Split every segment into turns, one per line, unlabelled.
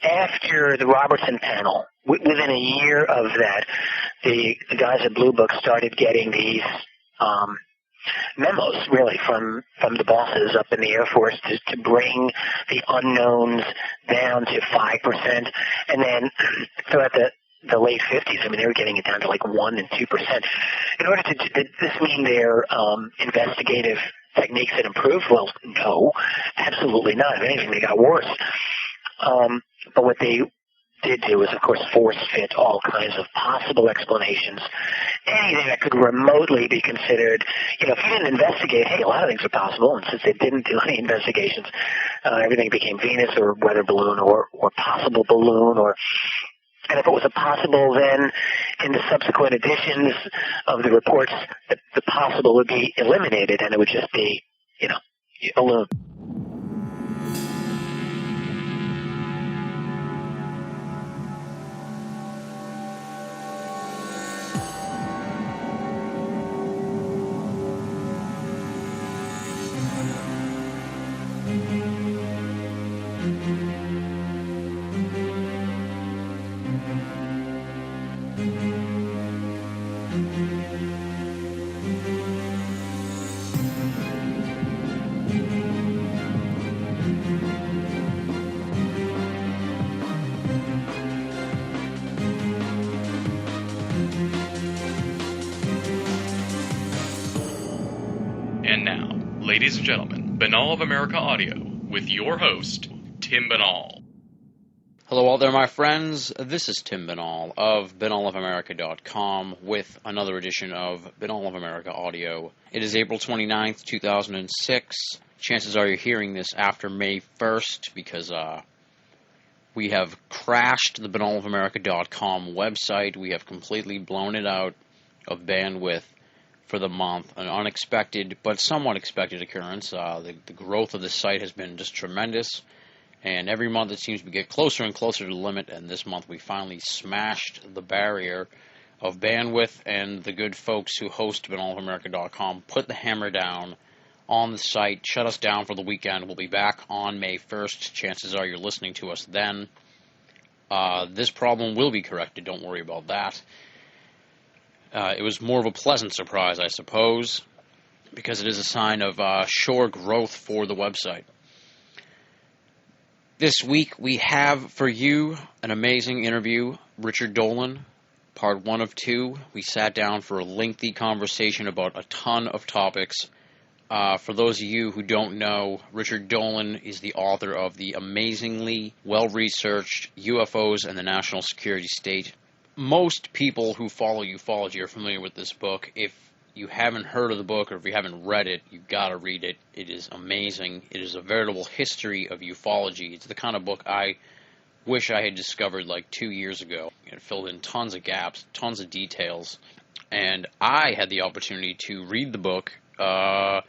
after the Robertson panel, within a year of that, the guys at Blue Book started getting these memos, really, from the bosses up in the Air Force to bring the unknowns down to 5%. And then throughout the late 50s, I mean, they were getting it down to like 1% and 2%. In order to, did this mean their investigative techniques had improved? Well, no, absolutely not. If anything, they got worse. But what they did do was, of course, force fit all kinds of possible explanations. Anything that could remotely be considered, if you didn't investigate, hey, a lot of things are possible. And since they didn't do any investigations, everything became Venus or weather balloon or possible balloon and if it was a possible, then in the subsequent editions of the reports, the possible would be eliminated and it would just be, a balloon.
And now, ladies and gentlemen, Binnall of America Audio, with your host, Tim Binnall.
Hello all there, my friends. This is Tim Binnall of BinnallofAmerica.com with another edition of Binnall of America Audio. It is April 29th, 2006. Chances are you're hearing this after May 1st because we have crashed the BinnallofAmerica.com website. We have completely blown it out of bandwidth for the month, an unexpected but somewhat expected occurrence. The growth of the site has been just tremendous, and every month it seems to get closer and closer to the limit, and this month we finally smashed the barrier of bandwidth, and the good folks who host BinnallofAmerica.com put the hammer down on the site, shut us down for the weekend. We'll be back on May 1st. Chances are you're listening to us then. This problem will be corrected, don't worry about that. It was more of a pleasant surprise, I suppose, because it is a sign of sure growth for the website. This week we have for you an amazing interview. Richard Dolan, part 1 of 2. We sat down for a lengthy conversation about a ton of topics. For those of you who don't know, Richard Dolan is the author of the amazingly well-researched UFOs and the National Security State. Most people who follow ufology are familiar with this book. If you haven't heard of the book or if you haven't read it, you've got to read it. It is amazing. It is a veritable history of ufology. It's the kind of book I wish I had discovered like 2 years ago. It filled in tons of gaps, tons of details. And I had the opportunity to read the book, I'd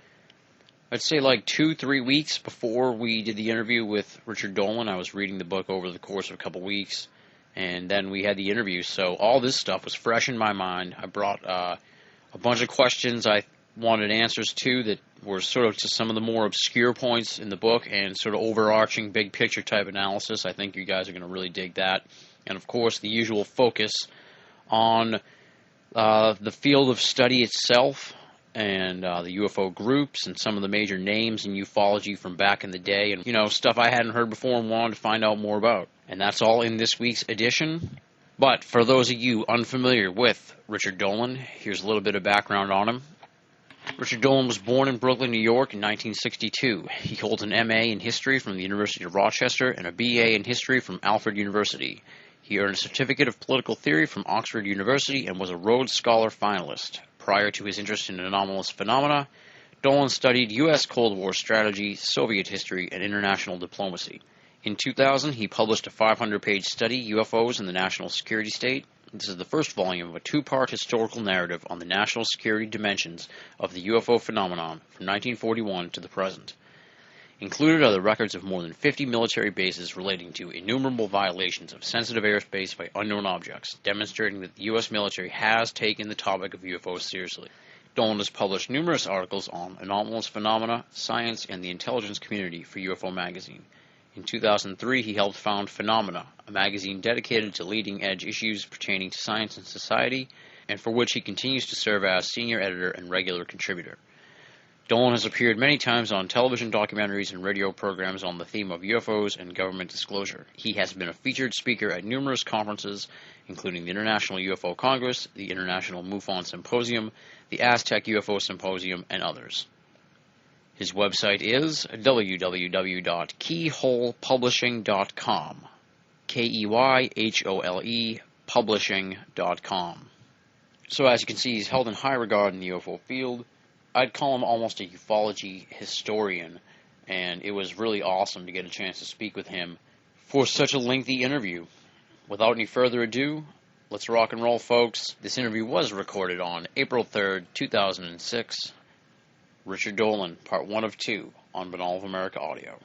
say like 2-3 weeks before we did the interview with Richard Dolan. I was reading the book over the course of a couple weeks. And then we had the interview, so all this stuff was fresh in my mind. I brought a bunch of questions I wanted answers to that were sort of to some of the more obscure points in the book and sort of overarching big picture type analysis. I think you guys are going to really dig that. And of course, the usual focus on the field of study itself and the UFO groups and some of the major names in ufology from back in the day and, stuff I hadn't heard before and wanted to find out more about. And that's all in this week's edition. But for those of you unfamiliar with Richard Dolan, here's a little bit of background on him. Richard Dolan was born in Brooklyn, New York in 1962. He holds an M.A. in history from the University of Rochester and a B.A. in history from Alfred University. He earned a certificate of political theory from Oxford University and was a Rhodes Scholar finalist. Prior to his interest in anomalous phenomena, Dolan studied U.S. Cold War strategy, Soviet history, and international diplomacy. In 2000, he published a 500-page study, UFOs and the National Security State. This is the first volume of a 2-part historical narrative on the national security dimensions of the UFO phenomenon from 1941 to the present. Included are the records of more than 50 military bases relating to innumerable violations of sensitive airspace by unknown objects, demonstrating that the U.S. military has taken the topic of UFOs seriously. Dolan has published numerous articles on anomalous phenomena, science, and the intelligence community for UFO magazine. In 2003, he helped found Phenomena, a magazine dedicated to leading-edge issues pertaining to science and society, and for which he continues to serve as senior editor and regular contributor. Dolan has appeared many times on television documentaries and radio programs on the theme of UFOs and government disclosure. He has been a featured speaker at numerous conferences, including the International UFO Congress, the International MUFON Symposium, the Aztec UFO Symposium, and others. His website is www.keyholepublishing.com. Keyhole publishing.com. So as you can see, he's held in high regard in the UFO field. I'd call him almost a ufology historian, and it was really awesome to get a chance to speak with him for such a lengthy interview. Without any further ado, let's rock and roll, folks. This interview was recorded on April 3rd, 2006. Richard Dolan, part 1 of 2 on Binnall of America Audio.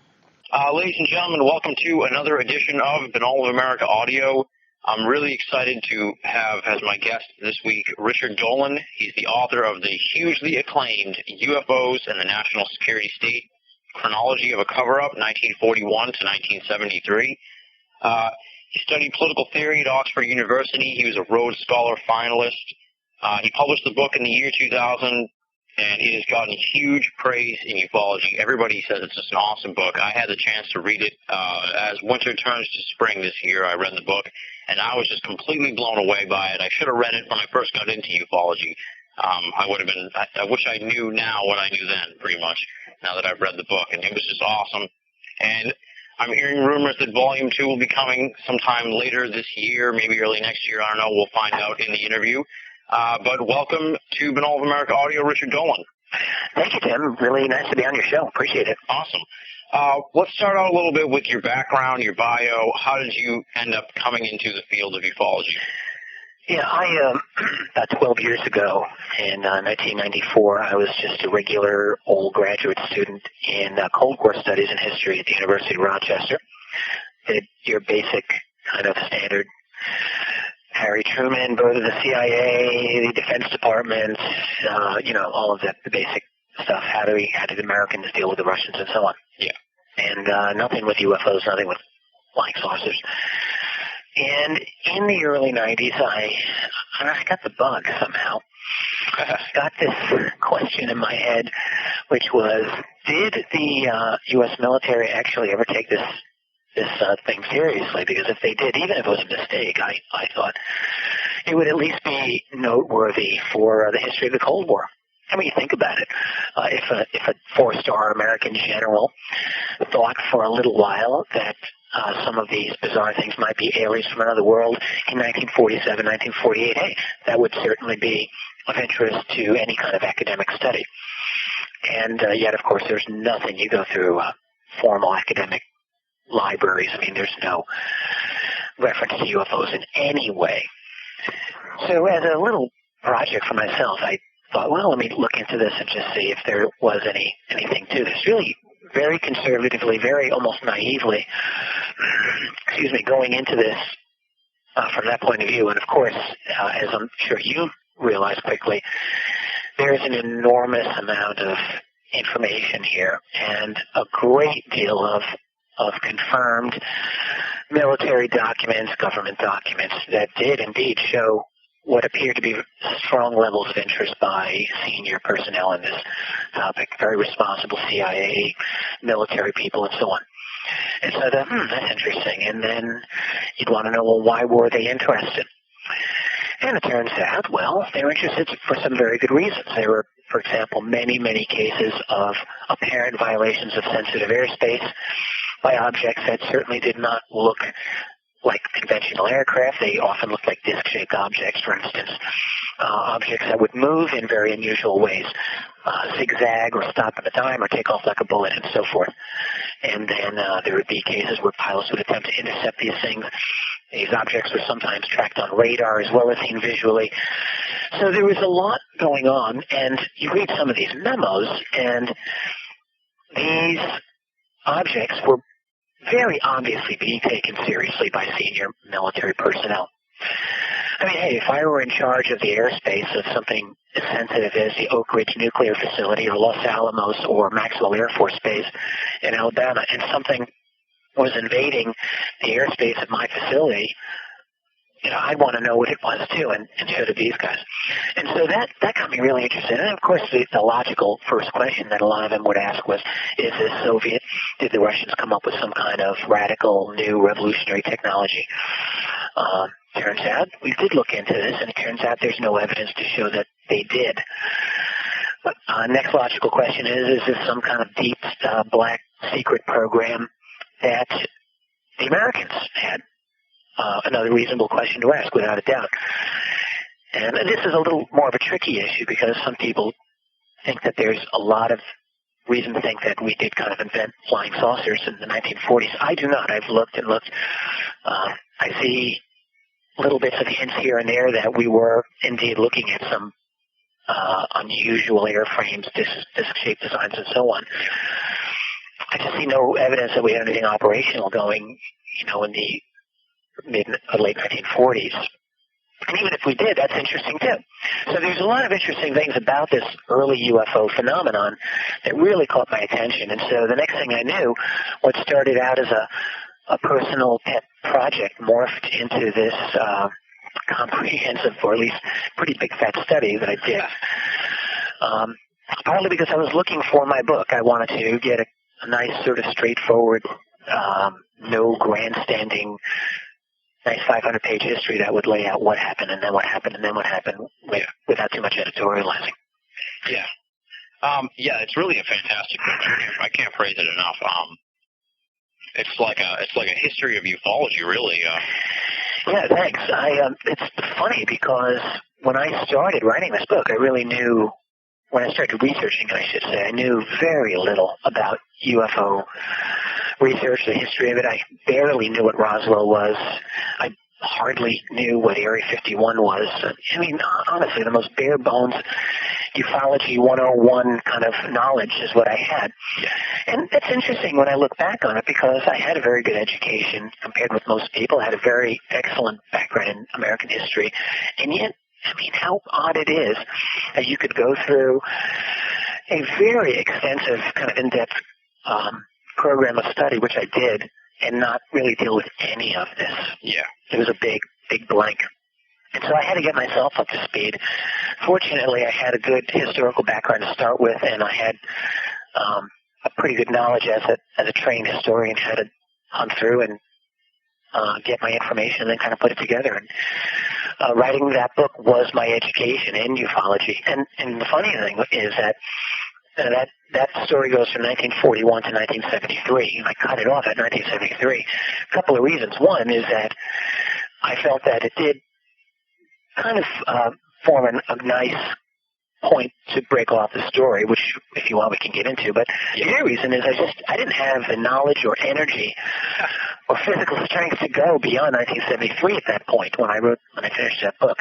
Ladies and gentlemen, welcome to another edition of Binnall of America Audio. I'm really excited to have as my guest this week Richard Dolan. He's the author of the hugely acclaimed UFOs and the National Security State, Chronology of a Cover-Up, 1941 to 1973. He studied political theory at Oxford University. He was a Rhodes Scholar finalist. He published the book in the year 2000, and it has gotten huge praise in ufology. Everybody says it's just an awesome book. I had the chance to read it as winter turns to spring this year. I read the book, and I was just completely blown away by it. I should have read it when I first got into ufology. I wish I knew now what I knew then, pretty much, now that I've read the book, and it was just awesome. And I'm hearing rumors that Volume 2 will be coming sometime later this year, maybe early next year. I don't know. We'll find out in the interview. But welcome to Binnall of America Audio, Richard Dolan.
Thank you, Tim. Really nice to be on your show. Appreciate it.
Awesome. Let's start out a little bit with your background, your bio. How did you end up coming into the field of ufology?
Yeah, about 12 years ago, in 1994, I was just a regular old graduate student in Cold War Studies and History at the University of Rochester. Did your basic kind of standard Harry Truman, birth of the CIA, the Defense Department, all of that, the basic stuff. How did Americans deal with the Russians and so on?
Yeah.
And nothing with UFOs, nothing with flying saucers. And in the early 90s, I got the bug somehow. I got this question in my head, which was, did the U.S. military actually ever take this thing seriously? Because if they did, even if it was a mistake, I thought it would at least be noteworthy for the history of the Cold War. I mean, you think about it. If a four-star American general thought for a little while that some of these bizarre things might be aliens from another world in 1947, 1948, hey, that would certainly be of interest to any kind of academic study. And yet, of course, there's nothing. You go through formal academic libraries. I mean, there's no reference to UFOs in any way. So as a little project for myself, I thought, well, let me look into this and just see if there was anything to this. Really very conservatively, very almost naively, going into this from that point of view. And of course, as I'm sure you realize quickly, there's an enormous amount of information here and a great deal of confirmed military documents, government documents that did indeed show what appeared to be strong levels of interest by senior personnel in this topic, very responsible CIA, military people, and so on. And so I thought, that's interesting. And then you'd want to know, well, why were they interested? And it turns out, well, they were interested for some very good reasons. There were, for example, many, many cases of apparent violations of sensitive airspace by objects that certainly did not look like conventional aircraft. They often looked like disc-shaped objects, for instance, objects that would move in very unusual ways, zigzag or stop on a dime or take off like a bullet and so forth. And then there would be cases where pilots would attempt to intercept these things. These objects were sometimes tracked on radar as well as seen visually. So there was a lot going on, and you read some of these memos, and these objects were very obviously being taken seriously by senior military personnel. I mean, hey, if I were in charge of the airspace of something as sensitive as the Oak Ridge Nuclear Facility or Los Alamos or Maxwell Air Force Base in Alabama, and something was invading the airspace of my facility, I'd want to know what it was too, and so did these guys. And so that got me really interested. And of course, the logical first question that a lot of them would ask was, is this Soviet? Did the Russians come up with some kind of radical, new, revolutionary technology? Turns out we did look into this, and it turns out there's no evidence to show that they did. Next logical question is this some kind of deep, black, secret program that the Americans had? Another reasonable question to ask, without a doubt. And this is a little more of a tricky issue because some people think that there's a lot of reason to think that we did kind of invent flying saucers in the 1940s. I do not. I've looked and looked. I see little bits of hints here and there that we were indeed looking at some unusual airframes, disc-shaped designs, and so on. I just see no evidence that we had anything operational going, in the late 1940s. And even if we did, that's interesting too. So there's a lot of interesting things about this early UFO phenomenon that really caught my attention. And so the next thing I knew, what started out as a personal pet project morphed into this comprehensive, or at least pretty big fat study that I did. Partly because I was looking for my book. I wanted to get a nice sort of straightforward, no grandstanding, nice 500-page history that would lay out what happened and then what happened and then what happened without too much editorializing.
Yeah. It's really a fantastic book. I can't praise it enough. It's like a history of ufology, really.
Yeah, thanks. It's funny because when I started writing this book, I really knew, when I started researching it, I should say, I knew very little about UFO research, the history of it. I barely knew what Roswell was. I hardly knew what Area 51 was. I mean, honestly, the most bare bones ufology 101 kind of knowledge is what I had. And it's interesting when I look back on it because I had a very good education compared with most people. I had a very excellent background in American history. And yet, I mean, how odd it is that you could go through a very extensive kind of in-depth program of study, which I did, and not really deal with any of this. Yeah. It was a big, big blank. And so I had to get myself up to speed. Fortunately, I had a good historical background to start with, and I had a pretty good knowledge as a trained historian how to hunt through and get my information and then kind of put it together. And writing that book was my education in ufology. And the funny thing is that that story goes from 1941 to 1973, and I cut it off at 1973. A couple of reasons. One is that I felt that it did kind of form a nice point to break off the story, which, if you want, we can get into. But the other reason is I didn't have the knowledge or energy or physical strength to go beyond 1973 at that point when I finished that book.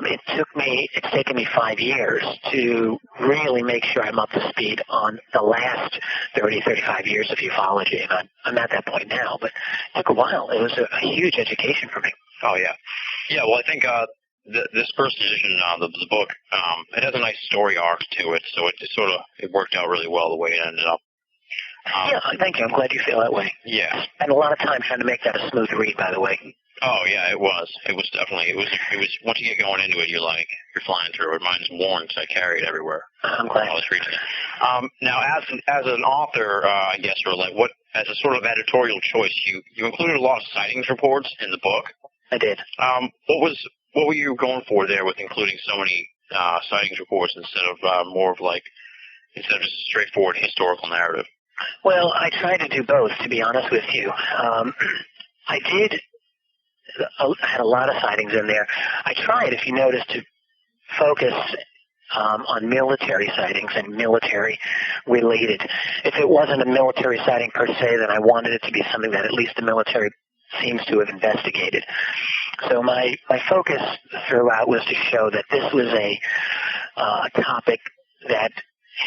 It's taken me 5 years to really make sure I'm up to speed on the last 30, 35 years of ufology. And I'm at that point now, but it took a while. It was a huge education for me.
Oh, yeah. Yeah, well, I think this first edition of the book, it has a nice story arc to it, so it worked out really well the way it ended up.
Thank you. I'm glad you feel that way.
Yeah.
And a lot of time trying to make that a smooth read, by the way.
Oh, yeah, it was. It was definitely, it was, once you get going into it, you're flying through it. Mine's worn, so I carry it everywhere.
I'm glad.
I was reading it. Now, as an author, I guess, or as a sort of editorial choice, you included a lot of sightings reports in the book.
I did.
What were you going for there with including so many sightings reports instead of just a straightforward historical narrative?
Well, I tried to do both, to be honest with you. I had a lot of sightings in there. I tried, if you notice, to focus on military sightings and military-related. If it wasn't a military sighting per se, then I wanted it to be something that at least the military seems to have investigated. So my focus throughout was to show that this was a topic that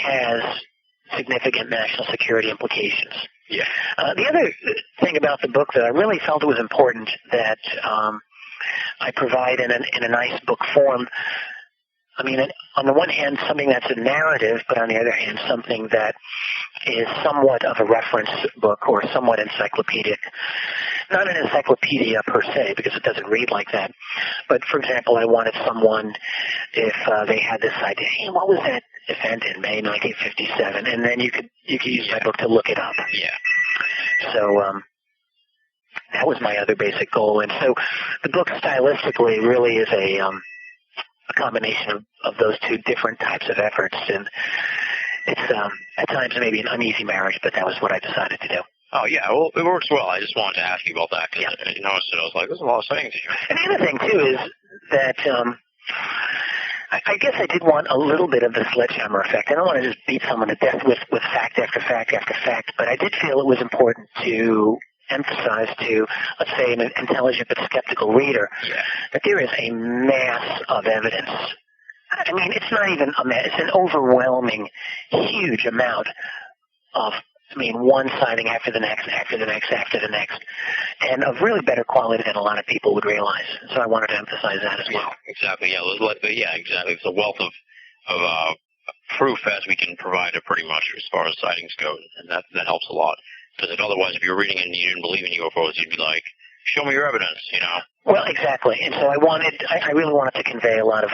has significant national security implications. Yeah. The other thing about the book that I really felt it was important that I provide in a nice book form, I mean, on the one hand, something that's a narrative, but on the other hand, something that is somewhat of a reference book or somewhat encyclopedic. Not an encyclopedia per se, because it doesn't read like that. But, for example, I wanted someone, if they had this idea, hey, what was that event in May 1957? And then you could use my book to look it up.
Yeah.
So that was my other basic goal. And so the book stylistically really is a combination of those two different types of efforts. And it's at times maybe an uneasy marriage, but that was what I decided to do.
Oh, yeah, well, it works well. I just wanted to ask you about that, because I noticed it. I was like, there's a lot of sayings here.
And the other thing, too, is that I guess I did want a little bit of the sledgehammer effect. I don't want to just beat someone to death with fact after fact after fact, but I did feel it was important to emphasize to, let's say, an intelligent but skeptical reader that there is a mass of evidence. I mean, it's not even a mass. It's an overwhelming, huge amount of, one sighting after the next, after the next, after the next, and of really better quality than a lot of people would realize. So I wanted to emphasize that as well.
Exactly. Exactly. It's a wealth of proof as we can provide it pretty much as far as sightings go, and that helps a lot. Because otherwise, if you were reading it and you didn't believe in UFOs, you'd be like, show me your evidence,
Well, exactly. And so I really wanted to convey a lot of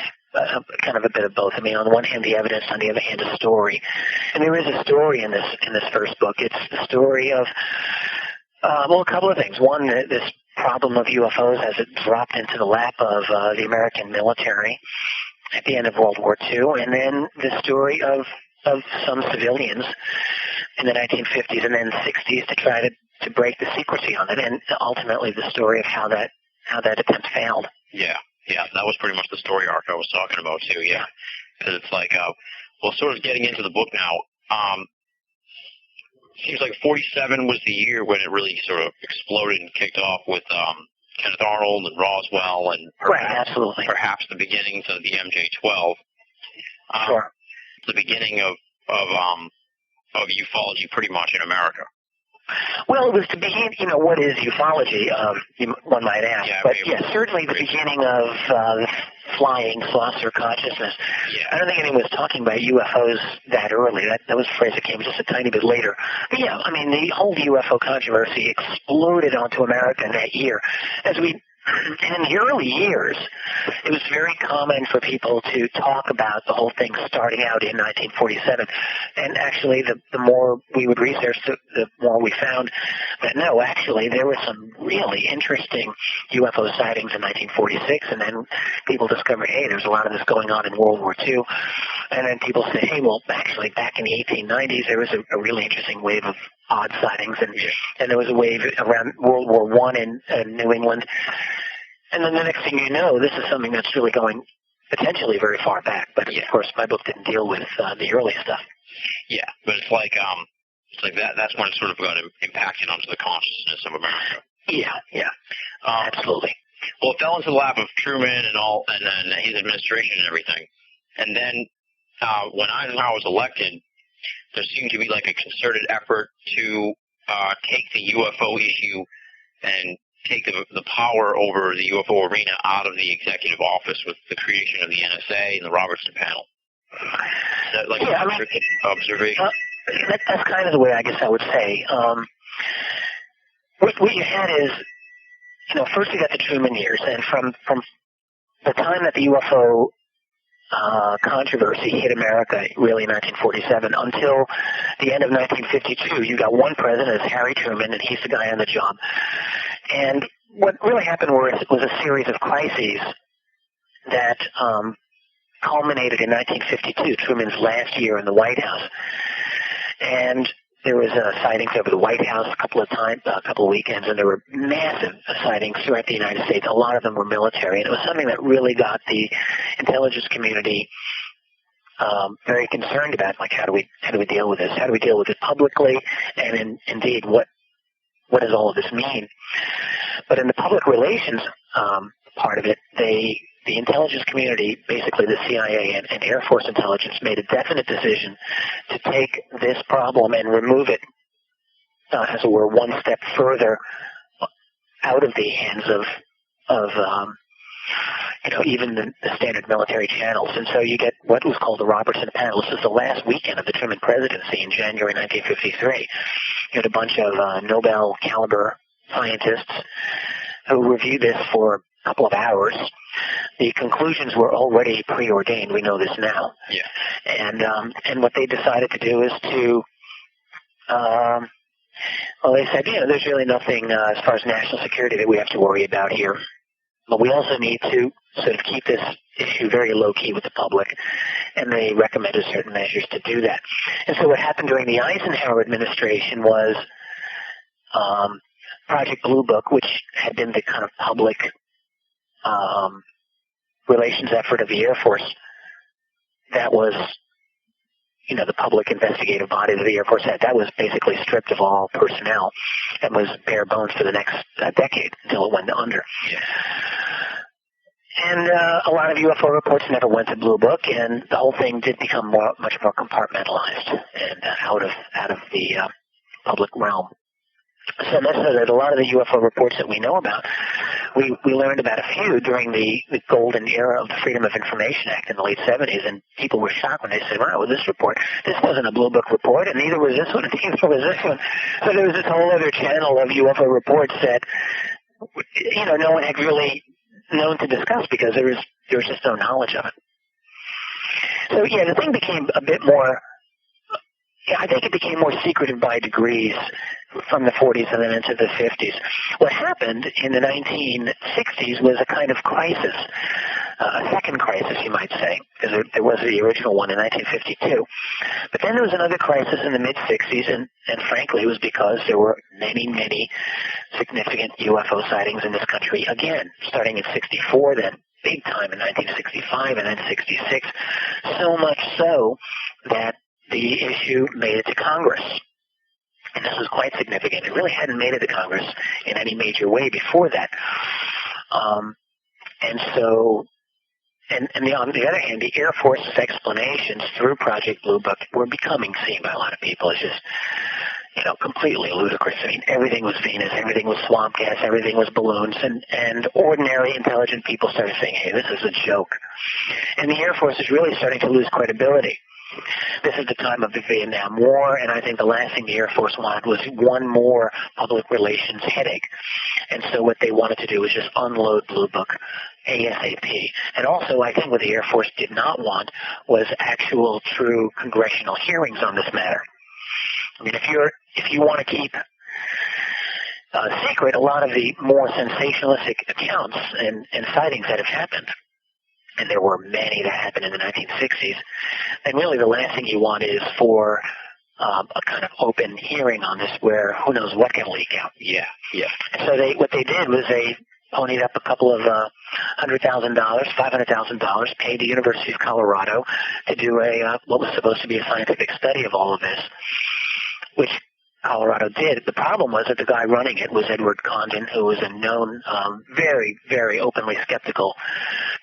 kind of a bit of both. On the one hand, the evidence, on the other hand, a story. And there is a story in this first book. It's the story of, a couple of things. One, this problem of UFOs as it dropped into the lap of the American military at the end of World War II, and then the story of some civilians in the 1950s and then 60s to try to break the secrecy on it, and ultimately the story of how that attempt failed.
Yeah, that was pretty much the story arc I was talking about too. Yeah, because it's like, sort of getting into the book now. Seems like 47 was the year when it really sort of exploded and kicked off with Kenneth Arnold and Roswell, and perhaps the beginnings of the MJ-12.
Sure.
The beginning of ufology pretty much in America.
Well, it was to begin, what is ufology, one might ask.
Yeah,
but, certainly the beginning of flying saucer consciousness.
Yeah.
I don't think anyone was talking about UFOs that early. That was a phrase that came just a tiny bit later. But, the whole UFO controversy exploded onto America in that year. And in the early years, it was very common for people to talk about the whole thing starting out in 1947. And actually, the more we would research, the more we found that no, actually, there were some really interesting UFO sightings in 1946. And then people discovered, hey, there's a lot of this going on in World War II. And then people say, hey, well, actually, back in the 1890s, there was a really interesting wave of odd sightings, and there was a wave around World War I in New England. And then the next thing you know, this is something that's really going potentially very far back. But of course, my book didn't deal with the early stuff.
Yeah, but it's like that. That's when it sort of got impacted onto the consciousness of America.
Yeah, absolutely.
Well, it fell into the lap of Truman and then his administration and everything. And then when Eisenhower was elected, there seemed to be like a concerted effort to take the UFO issue and take the power over the UFO arena out of the executive office with the creation of the NSA and the Robertson panel. Is that like observation?
That's kind of the way I guess I would say. What you had is, first you got the Truman years, and from the time that the UFO controversy hit America, really in 1947, until the end of 1952, you got one president, it's Harry Truman, and he's the guy on the job. And what really happened was a series of crises that culminated in 1952, Truman's last year in the White House. And there was sightings over the White House a couple of weekends, and there were massive sightings throughout the United States. A lot of them were military, and it was something that really got the intelligence community very concerned about, like how do we deal with this? How do we deal with it publicly? And indeed, what does all of this mean? But in the public relations part of it, the intelligence community, basically the CIA and Air Force intelligence, made a definite decision to take this problem and remove it, as it were, one step further out of the hands of even the standard military channels. And so you get what was called the Robertson panel. This is the last weekend of the Truman presidency in January 1953. You had a bunch of Nobel caliber scientists who reviewed this for a couple of hours. The conclusions were already preordained. We know this now.
Yeah.
And what they decided to do is to, they said, there's really nothing as far as national security that we have to worry about here. But we also need to sort of keep this issue very low-key with the public, and they recommended certain measures to do that. And so what happened during the Eisenhower administration was Project Blue Book, which had been the kind of public relations effort of the Air Force, that was, the public investigative body that the Air Force had, that was basically stripped of all personnel and was bare bones for the next decade until it went under.
Yeah.
And a lot of UFO reports never went to Blue Book, and the whole thing did become much more compartmentalized and out of the public realm. So much so that a lot of the UFO reports that we know about, we learned about a few during the golden era of the Freedom of Information Act in the late 70s, and people were shocked when they said, wow, this wasn't a Blue Book report, and neither was this one, and neither was this one. So there was this whole other channel of UFO reports that, no one had really known to discuss because there was just no knowledge of it. So, the thing became a bit more, I think it became more secretive by degrees from the 40s and then into the 50s. What happened in the 1960s was a kind of crisis, a second crisis, you might say, because there was the original one in 1952. But then there was another crisis in the mid-60s, and frankly, it was because there were many, many significant UFO sightings in this country again, starting in 64, then big time in 1965, and then 66, so much so that the issue made it to Congress. And this was quite significant. It really hadn't made it to Congress in any major way before that. And on the other hand, the Air Force's explanations through Project Blue Book were becoming seen by a lot of people as just, completely ludicrous. I mean, everything was Venus, everything was swamp gas, everything was balloons, and ordinary intelligent people started saying, hey, this is a joke. And the Air Force is really starting to lose credibility. This is the time of the Vietnam War, and I think the last thing the Air Force wanted was one more public relations headache. And so what they wanted to do was just unload Blue Book ASAP. And also, I think what the Air Force did not want was actual, true congressional hearings on this matter. I mean, if you want to keep secret a lot of the more sensationalistic accounts and sightings that have happened, and there were many that happened in the 1960s, then really the last thing you want is for a kind of open hearing on this where who knows what can leak out.
Yeah.
So what they did was they ponied up a couple of $100,000, $500,000, paid the University of Colorado to do what was supposed to be a scientific study of all of this, which Colorado did. The problem was that the guy running it was Edward Condon, who was a known, very, very openly skeptical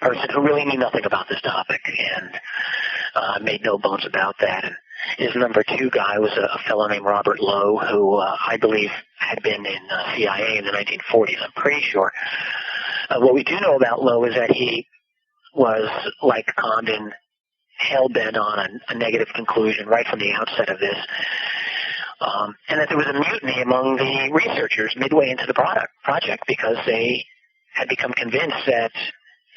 person who really knew nothing about this topic and made no bones about that. And his number two guy was a fellow named Robert Lowe, who I believe had been in CIA in the 1940s. I'm pretty sure. What we do know about Lowe is that he was, like Condon, hell-bent on a negative conclusion right from the outset of this. And that there was a mutiny among the researchers midway into the project because they had become convinced that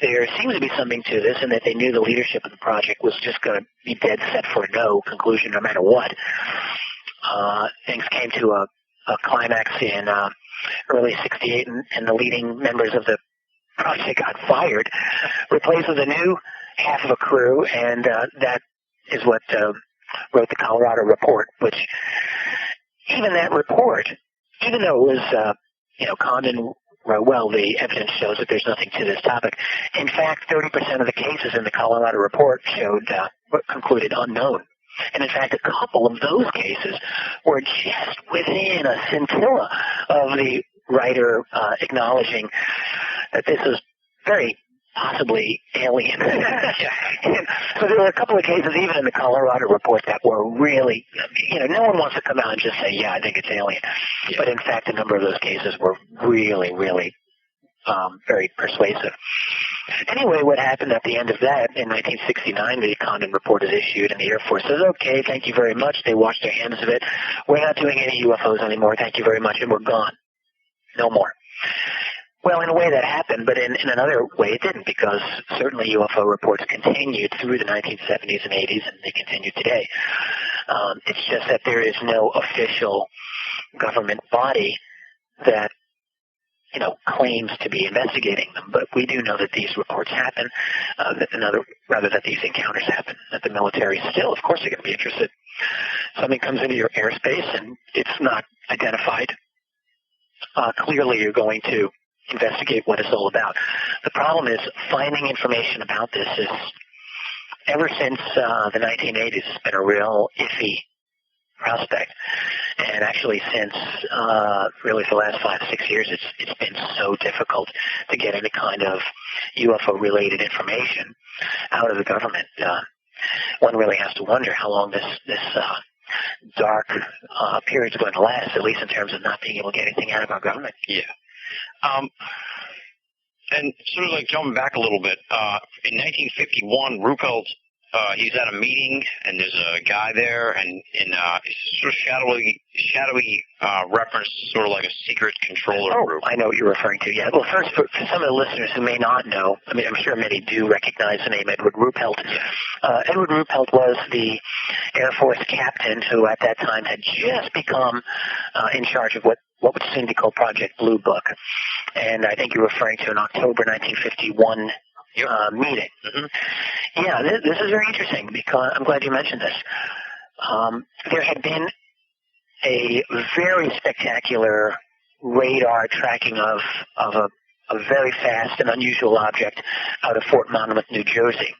there seemed to be something to this and that they knew the leadership of the project was just going to be dead set for a no conclusion no matter what. Things came to a climax in early 68, and the leading members of the project got fired, replaced with a new half of a crew, and that is what wrote the Colorado Report, which even that report, even though it was, Condon wrote, well, the evidence shows that there's nothing to this topic. In fact, 30% of the cases in the Colorado Report concluded unknown. And in fact, a couple of those cases were just within a scintilla of the writer acknowledging that this is very possibly alien. And so there were a couple of cases, even in the Colorado Report, that were really, no one wants to come out and just say, yeah, I think it's alien. Yeah. But in fact, a number of those cases were really, really very persuasive. Anyway, what happened at the end of that, in 1969, the Condon Report is issued, and the Air Force says, okay, thank you very much. They washed their hands of it. We're not doing any UFOs anymore. Thank you very much, and we're gone. No more. Well, in a way that happened, but in another way it didn't, because certainly UFO reports continued through the 1970s and 80s, and they continue today. It's just that there is no official government body that, you know, claims to be investigating them. But we do know that these reports happen, that these encounters happen, that the military still, of course, they're going to be interested. Something comes into your airspace and it's not identified. Clearly, you're going to investigate what it's all about. The problem is finding information about this is, ever since the 1980s, it's been a real iffy prospect. And actually since really for the last 5 to 6 years, it's been so difficult to get any kind of UFO-related information out of the government. One really has to wonder how long this dark period is going to last, at least in terms of not being able to get anything out of our government.
Yeah. And sort of like jumping back a little bit, in 1951, Ruppelt, he's at a meeting, and there's a guy there, and it's sort of shadowy reference to sort of like a secret controller group.
I know what you're referring to, yeah. Well, first, for some of the listeners who may not know, I mean, I'm sure many do recognize the name Edward Ruppelt. Yeah. Edward Ruppelt was the Air Force captain who at that time had just become in charge of what would soon be called Project Blue Book. And I think you're referring to an October 1951 meeting. Mm-hmm. Yeah, this is very interesting because I'm glad you mentioned this. There had been a very spectacular radar tracking of a very fast and unusual object out of Fort Monmouth, New Jersey.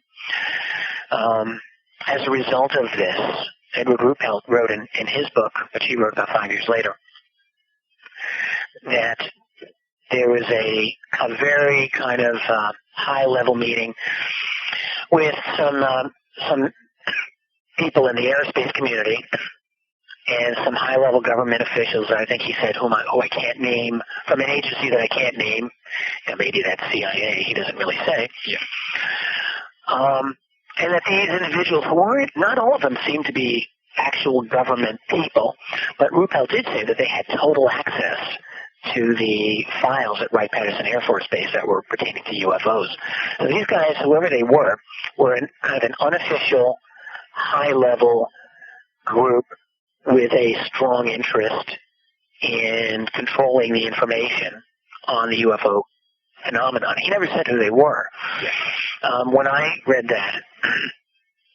As a result of this, Edward Ruppelt wrote in his book, which he wrote about 5 years later, that there was a very kind of high-level meeting with some people in the aerospace community and some high-level government officials, I think he said, who I can't name, from an agency that I can't name. And maybe that's CIA, he doesn't really say.
Yeah.
And that these individuals who weren't, not all of them seemed to be actual government people, but Ruppelt did say that they had total access to the files at Wright-Patterson Air Force Base that were pertaining to UFOs. So these guys, whoever they were kind of an unofficial, high-level group with a strong interest in controlling the information on the UFO phenomenon. He never said who they were. When I read that,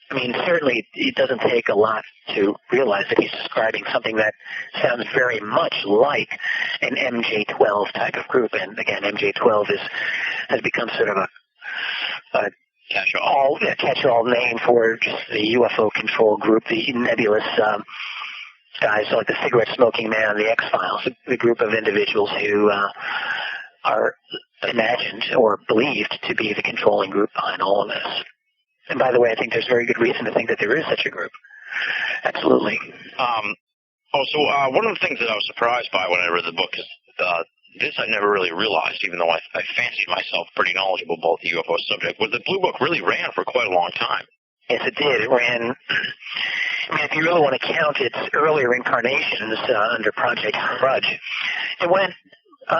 I mean, certainly it doesn't take a lot to realize that he's describing something that sounds very much like an MJ-12 type of group. And again, MJ-12 has become sort of a catch-all name for just the UFO control group, the nebulous guys like the cigarette-smoking man on the X-Files, the group of individuals who are imagined or believed to be the controlling group behind all of this. And by the way, I think there's very good reason to think that there is such a group. Absolutely.
One of the things that I was surprised by when I read the book is this I never really realized, even though I fancied myself pretty knowledgeable about the UFO subject, was the Blue Book really ran for quite a long time.
Yes, it did. It ran, I mean, if you really want to count its earlier incarnations under Project Grudge, it went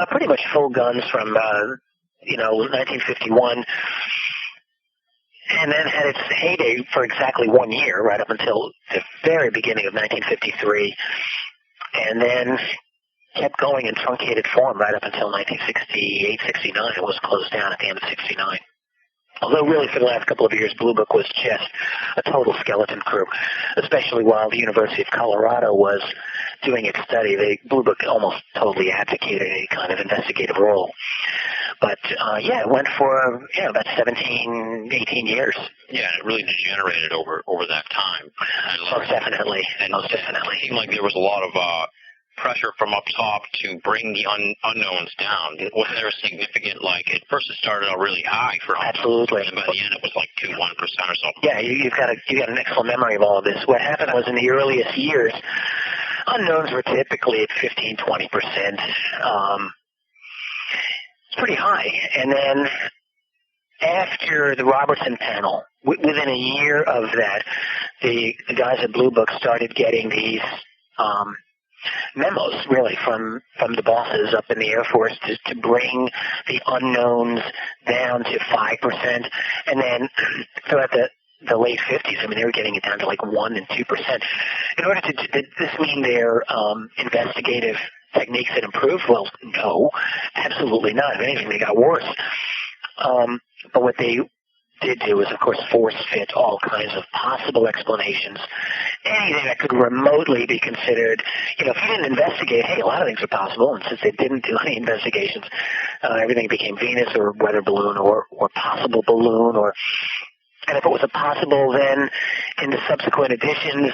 pretty much full guns from, 1951, and then had its heyday for exactly 1 year, right up until the very beginning of 1953, and then kept going in truncated form right up until 1968, 69. It was closed down at the end of 69. Although really for the last couple of years, Blue Book was just a total skeleton crew, especially while the University of Colorado was doing its study. Blue Book almost totally abdicated a kind of investigative role. But, it went for, about 17, 18 years.
Yeah, and it really degenerated over that time.
Most definitely.
It seemed like there was a lot of pressure from up top to bring the unknowns down. Was there a significant, at first it started out really high for unknowns.
Absolutely.
And by the end it was 1% or something.
Yeah, you got an excellent memory of all of this. What happened was in the earliest years, unknowns were typically at 15, 20%. It's pretty high. And then after the Robertson panel, within a year of that, the guys at Blue Book started getting these memos, really, from the bosses up in the Air Force to bring the unknowns down to 5%. And then throughout the late 50s, I mean, they were getting it down to like 1% and 2%. In order to, did this mean their investigative techniques had improved? Well, no, absolutely not. If anything, they got worse. But what they did do was, of course, force fit all kinds of possible explanations. Anything that could remotely be considered, if you didn't investigate, hey, a lot of things are possible. And since they didn't do any investigations, everything became Venus or weather balloon or possible balloon and if it was a possible, then in the subsequent editions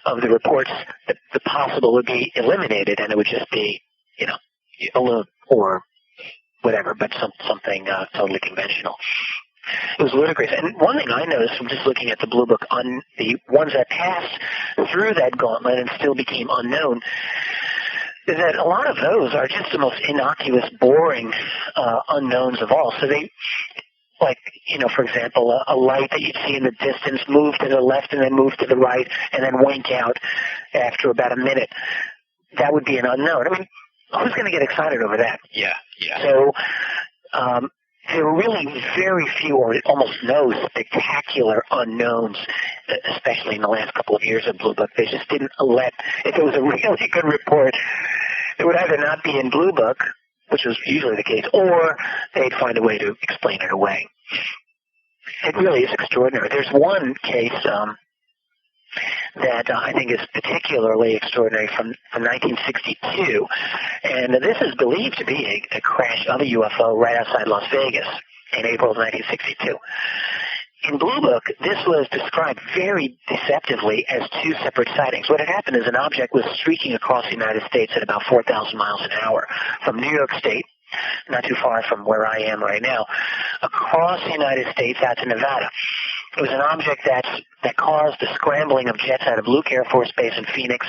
of the reports, the possible would be eliminated, and it would just be, balloon or whatever, but something totally conventional. It was ludicrous. And one thing I noticed from just looking at the Blue Book on the ones that passed through that gauntlet and still became unknown is that a lot of those are just the most innocuous, boring unknowns of all. So they, for example, a light that you'd see in the distance move to the left and then move to the right and then wink out after about a minute. That would be an unknown. I mean, who's going to get excited over that?
Yeah.
So there were really very few or almost no spectacular unknowns, especially in the last couple of years of Blue Book. They just didn't let, if it was a really good report, it would either not be in Blue Book, which was usually the case, or they'd find a way to explain it away. It really is extraordinary. There's one case that I think is particularly extraordinary from 1962, and this is believed to be a crash of a UFO right outside Las Vegas in April of 1962. In Blue Book, this was described very deceptively as two separate sightings. What had happened is an object was streaking across the United States at about 4,000 miles an hour from New York State, not too far from where I am right now, across the United States out to Nevada. It was an object that caused the scrambling of jets out of Luke Air Force Base in Phoenix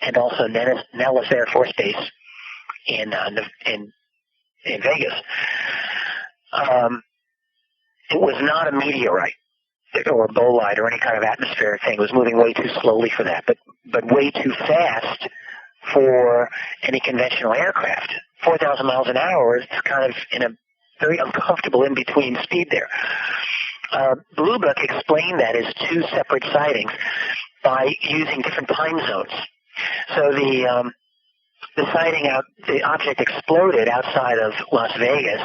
and also Nellis Air Force Base in Vegas. It was not a meteorite or a bolide or any kind of atmospheric thing. It was moving way too slowly for that, but way too fast for any conventional aircraft. 4,000 miles an hour is kind of in a very uncomfortable in-between speed there. Blue Book explained that as two separate sightings by using different time zones. So the sighting the object exploded outside of Las Vegas,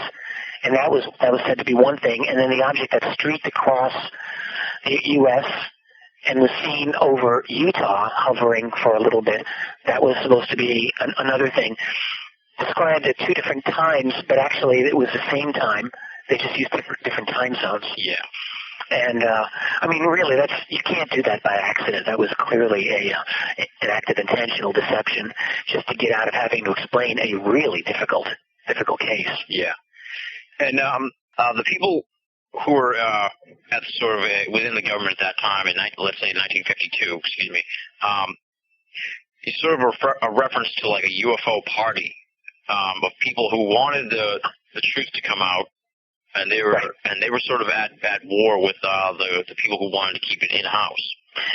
and that was said to be one thing, and then the object that streaked across the U.S. and was seen over Utah hovering for a little bit, that was supposed to be another thing. Described at two different times, but actually it was the same time. They just used different time zones.
Yeah.
And, I mean, really, you can't do that by accident. That was clearly an act of intentional deception just to get out of having to explain a really difficult case.
Yeah. And the people who were at sort of within the government at that time, let's say 1952, it's sort of a reference to like a UFO party of people who wanted the truth to come out, and they were sort of at war with the people who wanted to keep it in house.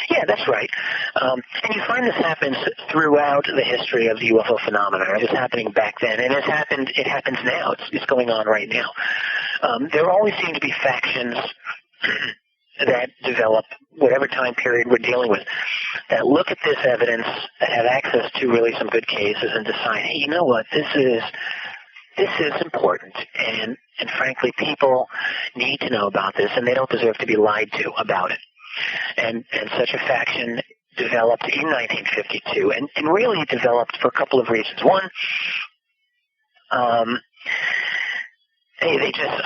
Yeah, that's right. And you find this happens throughout the history of the UFO phenomenon. It was happening back then, and it happens now. It's going on right now. There always seem to be factions that develop, whatever time period we're dealing with, that look at this evidence, that have access to really some good cases, and decide, hey, you know what, this is important, and frankly, people need to know about this, and they don't deserve to be lied to about it. And such a faction developed in 1952, and really it developed for a couple of reasons. One, I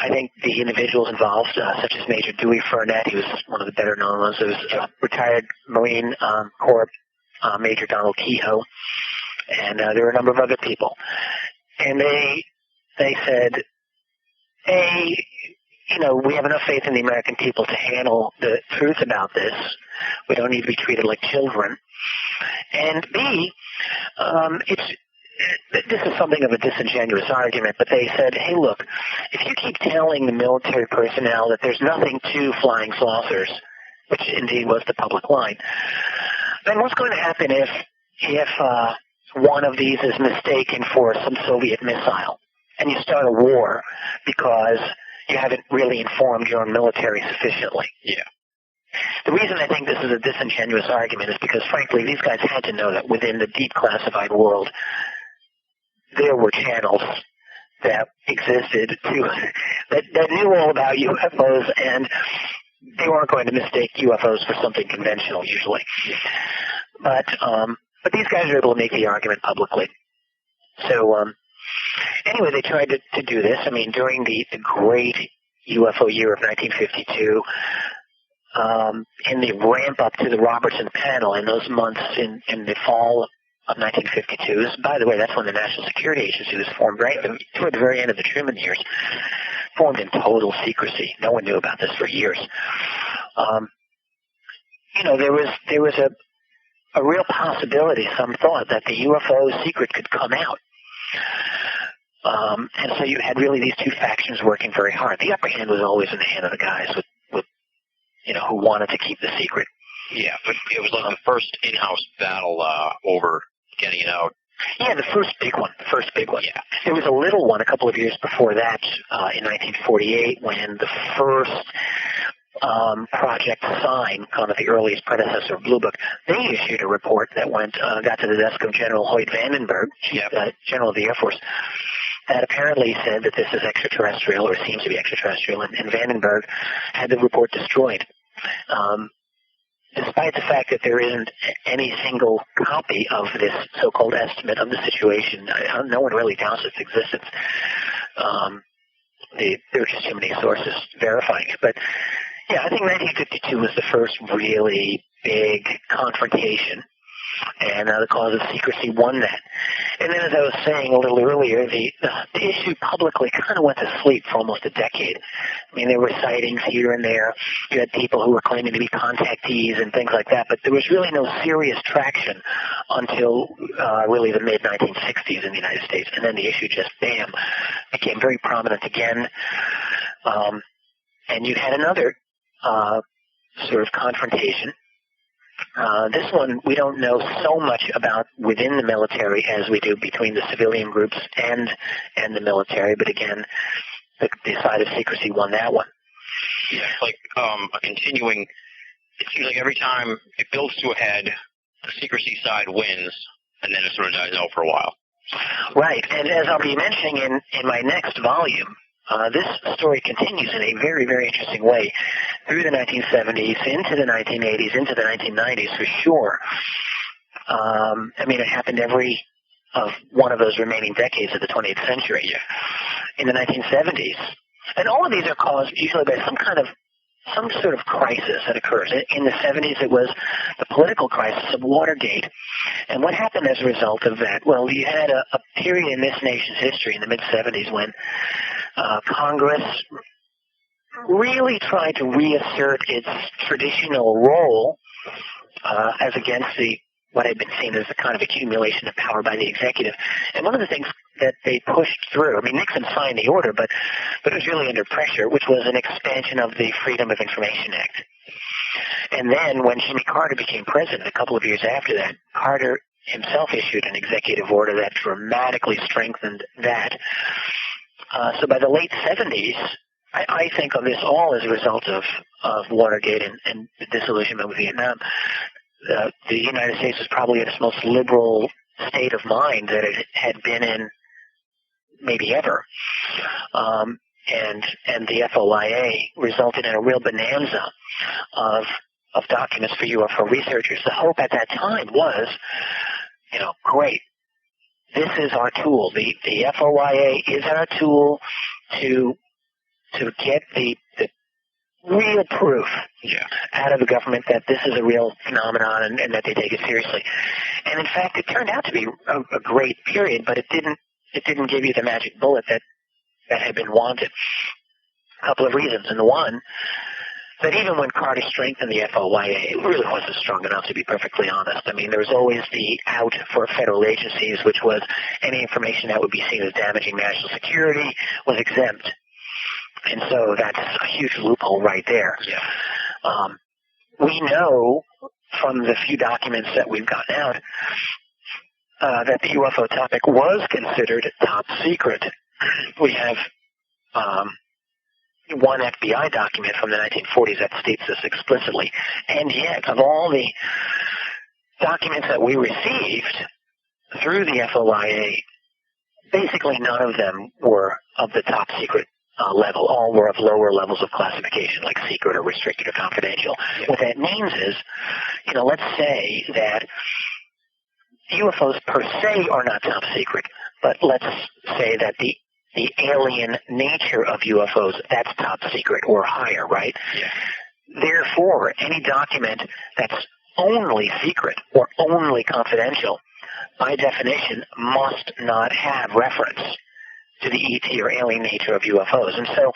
think the individuals involved, such as Major Dewey Furnett, he was one of the better known ones. There was retired Marine Corps Major Donald Kehoe, and there were a number of other people. And they said, hey, we have enough faith in the American people to handle the truth about this. We don't need to be treated like children. And B, this is something of a disingenuous argument, but they said, hey, look, if you keep telling the military personnel that there's nothing to flying saucers, which indeed was the public line, then what's going to happen if one of these is mistaken for some Soviet missile and you start a war because you haven't really informed your own military sufficiently?
Yeah.
The reason I think this is a disingenuous argument is because, frankly, these guys had to know that within the deep classified world, there were channels that existed that knew all about UFOs, and they weren't going to mistake UFOs for something conventional usually. But these guys are able to make the argument publicly. So anyway, they tried to do this. I mean, during the great UFO year of 1952, in the ramp up to the Robertson panel in those months in the fall of 1952, by the way, that's when the National Security Agency was formed, right toward the very end of the Truman years, formed in total secrecy. No one knew about this for years. There was a real possibility, some thought, that the UFO secret could come out. And so you had really these two factions working very hard. The upper hand was always in the hand of the guys with who wanted to keep the secret.
Yeah, but it was like the first in-house battle over getting it out.
Yeah, the first big one.
Yeah.
There was a little one a couple of years before that, in 1948, when the first Project Sign, kind of the earliest predecessor of Blue Book, they issued a report that got to the desk of General Hoyt Vandenberg, General of the Air Force, that apparently said that this is extraterrestrial, or seems to be extraterrestrial, and Vandenberg had the report destroyed. Despite the fact that there isn't any single copy of this so-called estimate of the situation, no one really doubts its existence. There are just too many sources verifying it. But yeah, I think 1952 was the first really big confrontation, and the cause of secrecy won that. And then, as I was saying a little earlier, the issue publicly kind of went to sleep for almost a decade. I mean, there were sightings here and there. You had people who were claiming to be contactees and things like that, but there was really no serious traction until really the mid-1960s in the United States. And then the issue just, bam, became very prominent again. And you had another sort of confrontation. This one we don't know so much about within the military as we do between the civilian groups and the military, but again, the side of secrecy won that one.
Yeah, it's like a continuing, it seems like every time it builds to a head, the secrecy side wins, and then it sort of dies out for a while.
Right, and as I'll be mentioning in my next volume, this story continues in a very, very interesting way through the 1970s, into the 1980s, into the 1990s for sure. I mean, it happened every one of those remaining decades of the 20th century.
Yeah.
In the 1970s. And all of these are caused usually by some sort of crisis that occurs. In the 70s, it was the political crisis of Watergate. And what happened as a result of that? Well, you had a period in this nation's history in the mid-70s when Congress really tried to reassert its traditional role as against what had been seen as a kind of accumulation of power by the executive. And one of the things that they pushed through, I mean, Nixon signed the order, but it was really under pressure, which was an expansion of the Freedom of Information Act. And then when Jimmy Carter became president a couple of years after that, Carter himself issued an executive order that dramatically strengthened that. So by the late 70s, I think of this all as a result of Watergate and the disillusionment with Vietnam. The United States was probably in its most liberal state of mind that it had been in maybe ever. And the FOIA resulted in a real bonanza of documents for UFO researchers. The hope at that time was, great, this is our tool. The FOIA is our tool to get the real proof out of the government that this is a real phenomenon and that they take it seriously. And in fact, it turned out to be a great period, but it didn't give you the magic bullet that had been wanted. A couple of reasons. And the one, that even when Carter strengthened the FOIA, it really wasn't strong enough, to be perfectly honest. I mean, there was always the out for federal agencies, which was any information that would be seen as damaging national security was exempt. And so that's a huge loophole right there.
Yeah.
We know from the few documents that we've gotten out that the UFO topic was considered top secret. We have one FBI document from the 1940s that states this explicitly. And yet, of all the documents that we received through the FOIA, basically none of them were of the top secret level. All were of lower levels of classification, like secret or restricted or confidential.
Yeah.
What that means is, let's say that UFOs per se are not top secret, but let's say that the alien nature of UFOs, that's top secret or higher, right?
Yeah.
Therefore, any document that's only secret or only confidential, by definition, must not have reference to the ET or alien nature of UFOs. And so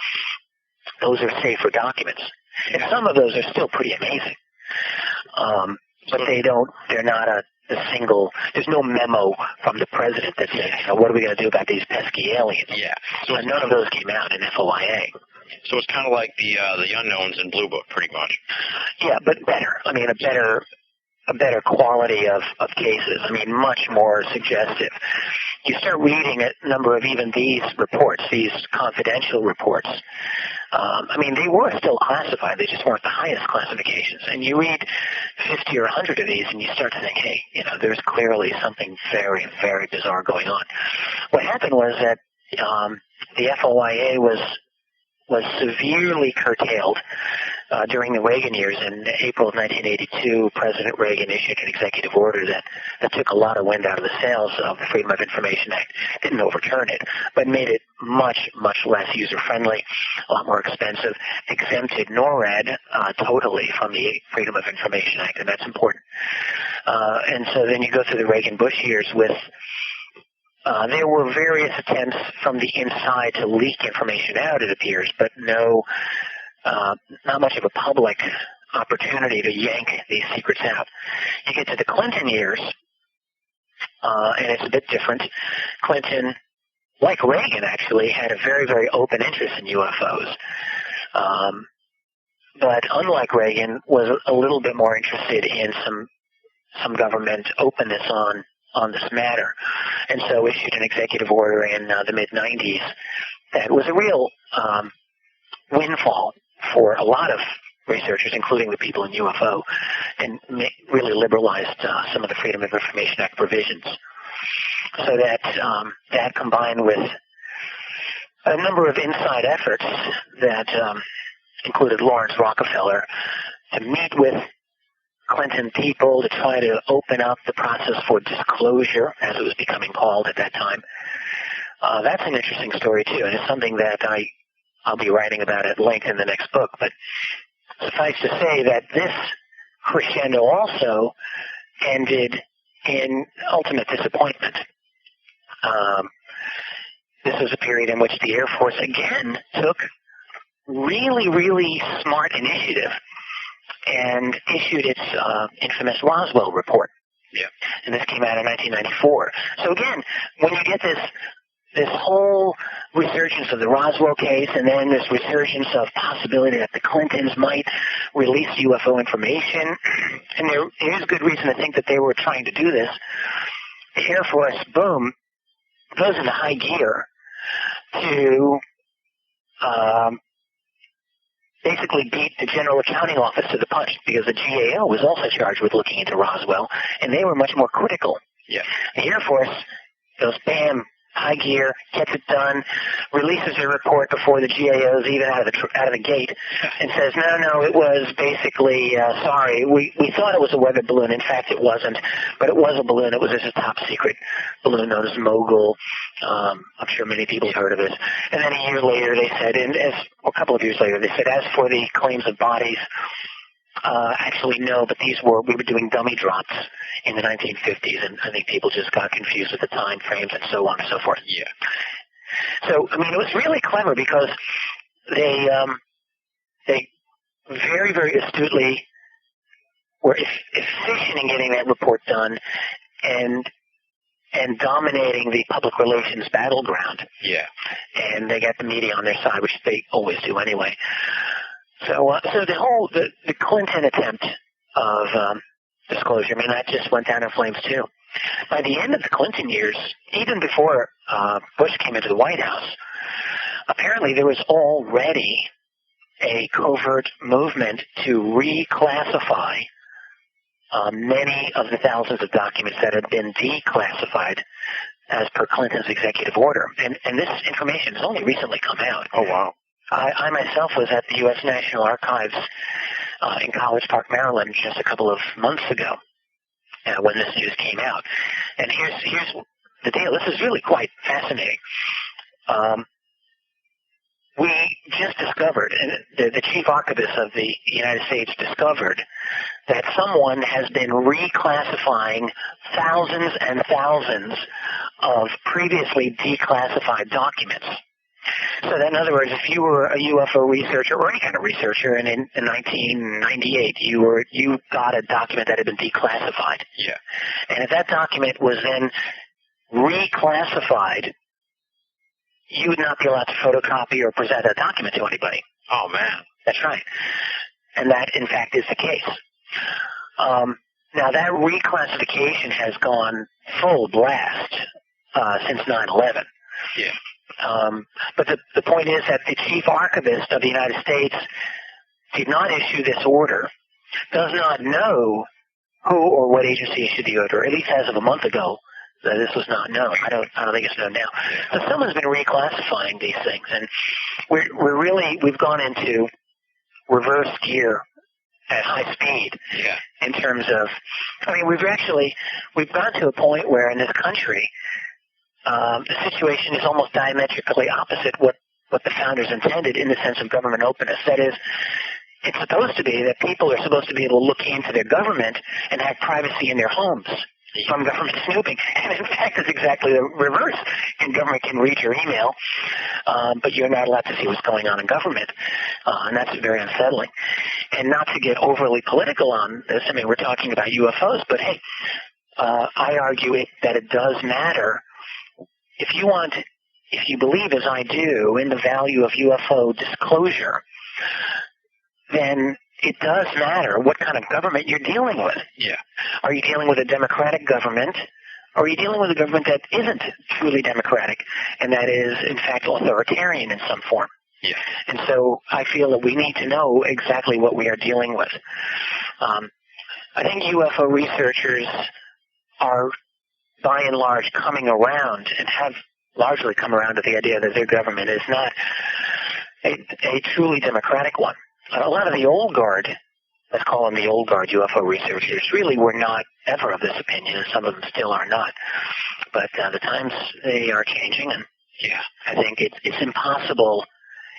those are safer documents. And some of those are still pretty amazing. But they're not a single, there's no memo from the president that says, what are we going to do about these pesky aliens?
Yeah. So
and none of those came out in FOIA.
So it's kind of like the unknowns in Blue Book, pretty much.
Yeah, but better. I mean, a better quality of cases. I mean, much more suggestive. You start reading a number of even these reports, these confidential reports. I mean, they were still classified. They just weren't the highest classifications. And you read 50 or 100 of these, and you start to think, hey, there's clearly something very, very bizarre going on. What happened was that the FOIA was severely curtailed during the Reagan years. In April of 1982, President Reagan issued an executive order that took a lot of wind out of the sails of the Freedom of Information Act. Didn't overturn it, but made it much, much less user-friendly, a lot more expensive, exempted NORAD totally from the Freedom of Information Act, and that's important. And so then you go through the Reagan-Bush years with there were various attempts from the inside to leak information out, it appears, but not much of a public opportunity to yank these secrets out. You get to the Clinton years, and it's a bit different. Clinton, like Reagan actually, had a very, very open interest in UFOs. But unlike Reagan, was a little bit more interested in some government openness on this matter, and so issued an executive order in the mid-90s that was a real windfall for a lot of researchers, including the people in UFO, and really liberalized some of the Freedom of Information Act provisions. So that combined with a number of inside efforts that included Lawrence Rockefeller to meet with Clinton people to try to open up the process for disclosure, as it was becoming called at that time. That's an interesting story, too, and it's something that I'll be writing about at length in the next book. But suffice to say that this crescendo also ended in ultimate disappointment. This was a period in which the Air Force, again, took really, really smart initiative and issued its infamous Roswell report.
Yeah. And
this came out in 1994. So again, when you get this whole resurgence of the Roswell case, and then this resurgence of possibility that the Clintons might release UFO information, and there is good reason to think that they were trying to do this, the Air Force, boom, goes into high gear to basically beat the General Accounting Office to the punch, because the GAO was also charged with looking into Roswell, and they were much more critical.
Yeah.
The Air Force goes, bam, high gear, gets it done, releases a report before the GAO's even out of the gate, and says, no, it was basically, sorry, we thought it was a weather balloon. In fact, it wasn't, but it was a balloon. It was just a top secret balloon known as Mogul. I'm sure many people have heard of it. And then a year later, they said, a couple of years later, they said, as for the claims of bodies, actually, no, but we were doing dummy drops in the 1950s, and I think people just got confused with the time frames and so on and so forth.
Yeah.
So, I mean, it was really clever because they very, very astutely were efficient in getting that report done and dominating the public relations battleground.
Yeah.
And they got the media on their side, which they always do anyway. So the Clinton attempt of disclosure, I mean, that just went down in flames too. By the end of the Clinton years, even before Bush came into the White House, apparently there was already a covert movement to reclassify many of the thousands of documents that had been declassified as per Clinton's executive order. And this information has only recently come out.
Oh, wow.
I myself was at the U.S. National Archives in College Park, Maryland, just a couple of months ago when this news came out. And here's the deal. This is really quite fascinating. We just discovered, and the chief archivist of the United States discovered, that someone has been reclassifying thousands and thousands of previously declassified documents. So that, in other words, if you were a UFO researcher or any kind of researcher, and in 1998 you got a document that had been declassified,
yeah,
and if that document was then reclassified, you would not be allowed to photocopy or present that document to anybody.
Oh, man.
That's right. And that, in fact, is the case. Now, that reclassification has gone full blast since 9/11.
Yeah.
But the point is that the chief archivist of the United States did not issue this order, does not know who or what agency issued the order, at least as of a month ago. This was not known. I don't think it's known now. So someone's been reclassifying these things, and we've gone into reverse gear at high speed.
Yeah.
In terms of, I mean, we've gotten to a point where in this country, the situation is almost diametrically opposite what the founders intended in the sense of government openness. That is, it's supposed to be that people are supposed to be able to look into their government and have privacy in their homes from government snooping. And in fact, it's exactly the reverse. And government can read your email, but you're not allowed to see what's going on in government. And that's very unsettling. And not to get overly political on this, I mean, we're talking about UFOs, but hey, I argue that it does matter. If you believe, as I do, in the value of UFO disclosure, then it does matter what kind of government you're dealing with.
Yeah.
Are you dealing with a democratic government, or are you dealing with a government that isn't truly democratic, and that is, in fact, authoritarian in some form?
Yeah.
And so I feel that we need to know exactly what we are dealing with. I think UFO researchers are, by and large, coming around and have largely come around to the idea that their government is not a truly democratic one. A lot of the old guard, let's call them the old guard UFO researchers, really were not ever of this opinion, and some of them still are not. But the times, they are changing, and yeah, I think it's impossible.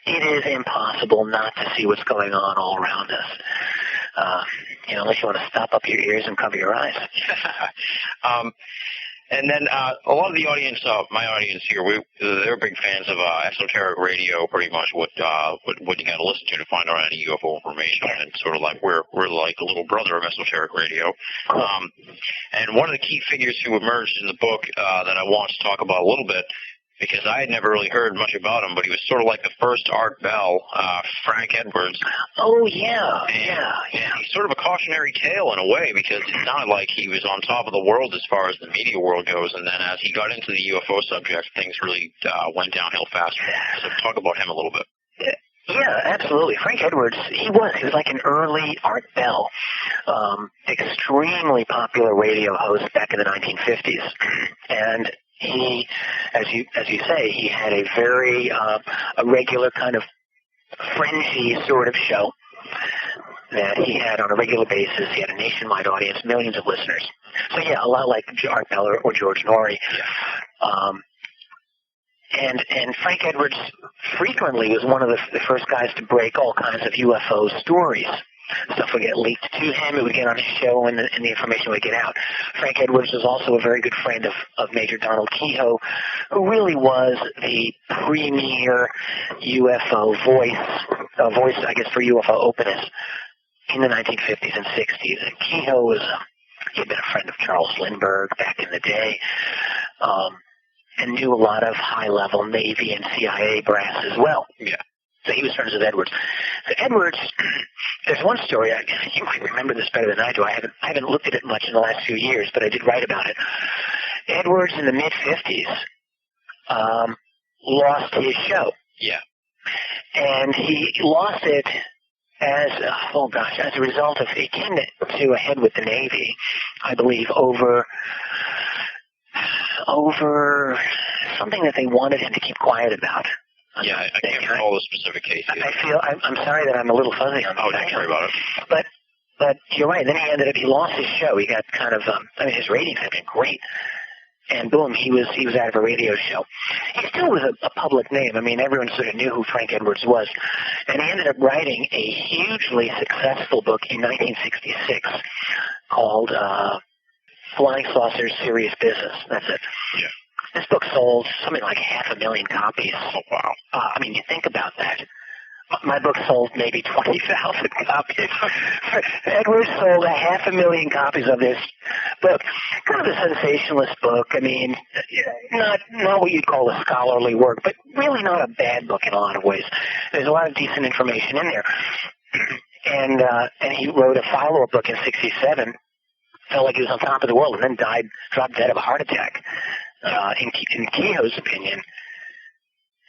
It is impossible not to see what's going on all around us. Unless you want to stop up your ears and cover your eyes.
And then a lot of the audience, my audience here, they're big fans of esoteric radio, pretty much what you got to listen to find out any UFO information, and sort of like we're like a little brother of esoteric radio. And one of the key figures who emerged in the book that I want to talk about a little bit, because I had never really heard much about him, but he was sort of like the first Art Bell, Frank Edwards.
Oh, yeah.
And he's sort of a cautionary tale in a way, because it sounded like he was on top of the world as far as the media world goes, and then as he got into the UFO subject, things really went downhill fast. So talk about him a little bit.
Yeah, absolutely. Frank Edwards, he was like an early Art Bell, extremely popular radio host back in the 1950s. And he, as you say, he had a very a regular kind of fringy sort of show that he had on a regular basis. He had a nationwide audience, millions of listeners. So yeah, a lot like Art Bell or George Norrie. And Frank Edwards frequently was one of the first guys to break all kinds of UFO stories. Stuff would get leaked to him, it would get on his show, and the information would get out. Frank Edwards was also a very good friend of Major Donald Kehoe, who really was the premier UFO voice, I guess, for UFO openness in the 1950s and 60s. And Kehoe was, he'd been a friend of Charles Lindbergh back in the day, and knew a lot of high-level Navy and CIA brass as well.
Yeah.
So he was friends with Edwards. So Edwards, there's one story, you might remember this better than I do. I haven't looked at it much in the last few years, but I did write about it. Edwards in the mid-50s lost his show.
Yeah.
And he lost it as a result of, he came to a head with the Navy, I believe, over something that they wanted him to keep quiet about.
Yeah, I can't recall the specific case.
I'm sorry that I'm a little fuzzy on that.
Oh, don't worry about it.
But you're right. Then he lost his show. He got kind of, his ratings had been great. And boom, he was out of a radio show. He still was a public name. I mean, everyone sort of knew who Frank Edwards was. And he ended up writing a hugely successful book in 1966 called Flying Saucers, Serious Business. That's it.
Yeah.
This book sold something like 500,000 copies.
Oh, wow.
You think about that. My book sold maybe 20,000 copies. Edwards sold 500,000 copies of this book. Kind of a sensationalist book. I mean, not what you'd call a scholarly work, but really not a bad book in a lot of ways. There's a lot of decent information in there. And he wrote a follow-up book in 1967. Felt like he was on top of the world, and then dropped dead of a heart attack. In Kehoe's opinion,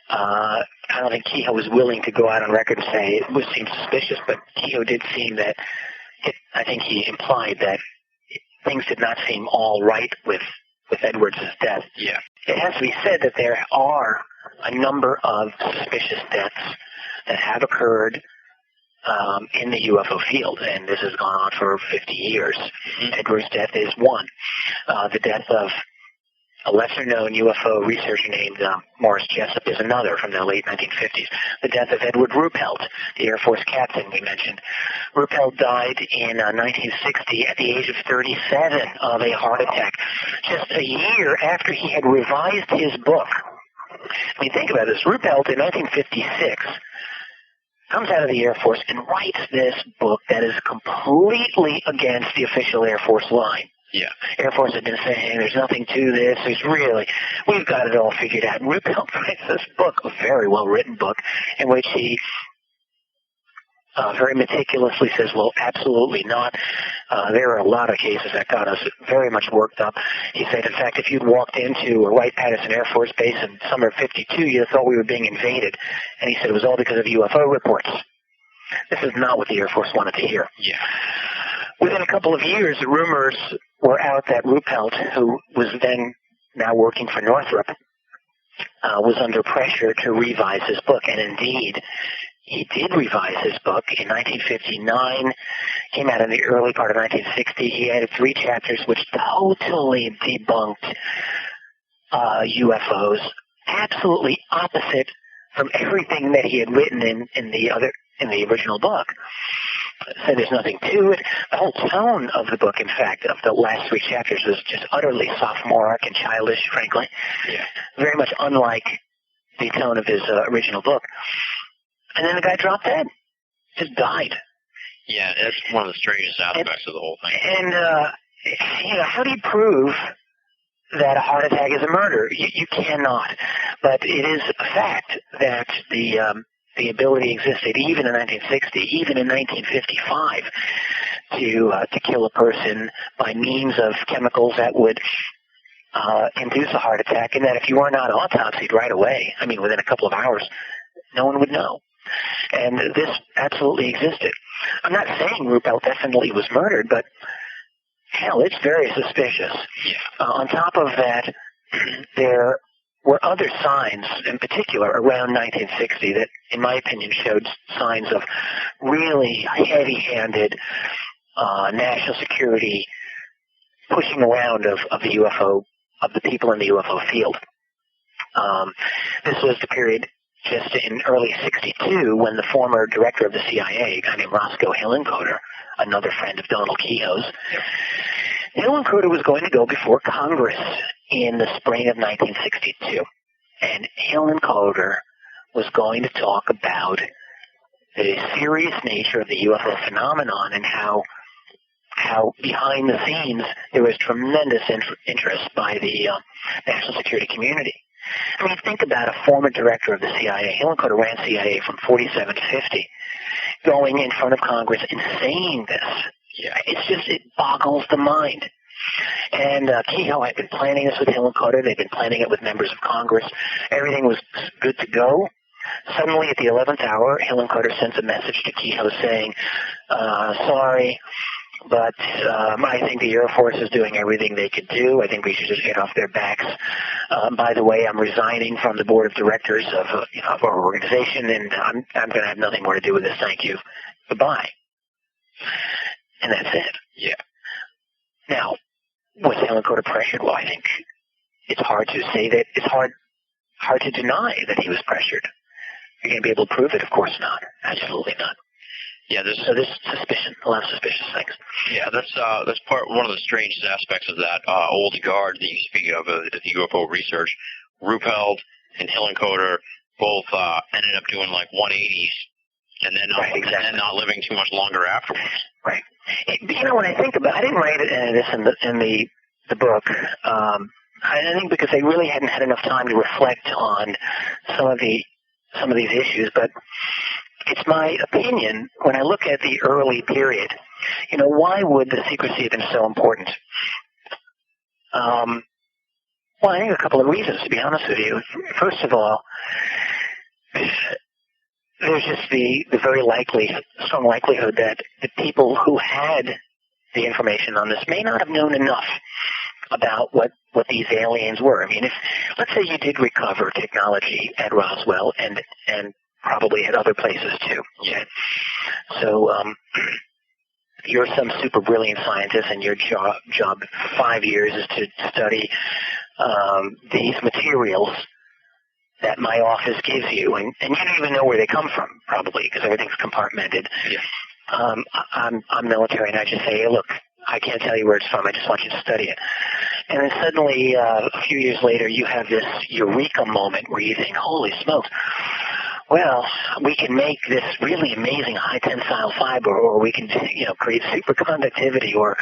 I don't think Kehoe was willing to go out on record and say it seemed suspicious, but Kehoe did seem that, I think he implied that things did not seem all right with Edwards' death.
Yeah.
It has to be said that there are a number of suspicious deaths that have occurred in the UFO field, and this has gone on for 50 years. Mm-hmm. Edwards' death is one. The death of a lesser-known UFO researcher named Morris Jessup is another from the late 1950s. The death of Edward Ruppelt, the Air Force captain we mentioned. Ruppelt died in 1960 at the age of 37 of a heart attack, just a year after he had revised his book. I mean, think about this. Ruppelt, in 1956, comes out of the Air Force and writes this book that is completely against the official Air Force line.
Yeah.
Air Force had been saying there's nothing to this. We've got it all figured out. And Ruppelt writes this book, a very well-written book, in which he very meticulously says, well, absolutely not. There are a lot of cases that got us very much worked up. He said, in fact, if you'd walked into a Wright-Patterson Air Force Base in summer of 52, you'd have thought we were being invaded. And he said it was all because of UFO reports. This is not what the Air Force wanted to hear.
Yeah.
Within a couple of years, the rumors were out that Ruppelt, who was then now working for Northrop, was under pressure to revise his book. And indeed, he did revise his book in 1959, came out in the early part of 1960. He added 3 chapters which totally debunked UFOs, absolutely opposite from everything that he had written in the original book. Said there's nothing to it. The whole tone of the book, in fact, of the last 3 chapters was just utterly sophomoric and childish, frankly.
Yeah.
Very much unlike the tone of his original book. And then the guy dropped dead. Just died.
Yeah, that's one of the strangest aspects of the whole thing.
And, how do you prove that a heart attack is a murder? You cannot. But it is a fact that the ability existed even in 1960, even in 1955, to kill a person by means of chemicals that would induce a heart attack, and that if you were not autopsied right away, I mean within a couple of hours, no one would know. And this absolutely existed. I'm not saying Ruppelt definitely was murdered, but hell, it's very suspicious.
Yeah.
On top of that, there were other signs, in particular around 1960, that, in my opinion, showed signs of really heavy-handed national security pushing around of the UFO, of the people in the UFO field. This was the period just in early 62 when the former director of the CIA, a guy named Roscoe Hillenkoetter, another friend of Donald Kehoe's, Hillenkoetter was going to go before Congress in the spring of 1962. And Hillenkoetter was going to talk about the serious nature of the UFO phenomenon and how behind the scenes there was tremendous interest by the national security community. I mean, think about a former director of the CIA. Hillenkoetter ran CIA from 47 to 50, going in front of Congress and saying this. Yeah, it boggles the mind. And Kehoe had been planning this with Hillenkoetter. They'd been planning it with members of Congress. Everything was good to go. Suddenly, at the 11th hour, Hillenkoetter sends a message to Kehoe saying, sorry, but I think the Air Force is doing everything they could do. I think we should just get off their backs. By the way, I'm resigning from the board of directors of our organization, and I'm going to have nothing more to do with this. Thank you. Goodbye. And that's it.
Yeah.
Now, was Hillenkoetter pressured? Well, I think it's hard to say that. It's hard to deny that he was pressured. You're going to be able to prove it? Of course not. Absolutely not.
Yeah, there's
suspicion, a lot of suspicious things.
Yeah, that's one of the strangest aspects of that old guard that you speak of, the UFO research. Ruppelt and Hillenkoetter both ended up doing like 180s, and then not living too much longer afterwards.
Right. When I think about, I didn't write this in the book. I think because I really hadn't had enough time to reflect on some of these issues, but it's my opinion when I look at the early period. Why would the secrecy have been so important? Well, I think a couple of reasons, to be honest with you. First of all, there's just the very strong likelihood that the people who had the information on this may not have known enough about what these aliens were. I mean, let's say you did recover technology at Roswell and probably at other places too. Okay? So you're some super brilliant scientist, and your job for 5 years is to study these materials that my office gives you, and you don't even know where they come from, probably, because everything's compartmented.
Yeah.
I'm military, and I just say, hey, look, I can't tell you where it's from. I just want you to study it. And then suddenly, a few years later, you have this eureka moment where you think, holy smokes, well, we can make this really amazing high tensile fiber, or we can, create superconductivity or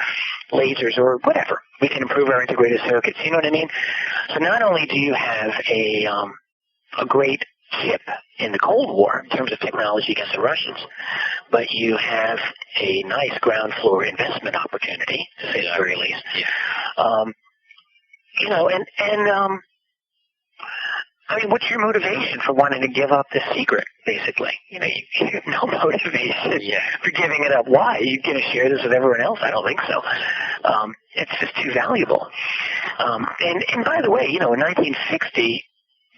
lasers or whatever. We can improve our integrated circuits. You know what I mean? So not only do you have a great chip in the Cold War in terms of technology against the Russians, but you have a nice ground floor investment opportunity, to say the very least.
Yeah.
I mean, what's your motivation for wanting to give up this secret, basically? You have no motivation for giving it up. Why? Are you going to share this with everyone else? I don't think so. It's just too valuable. And by the way, in 1960,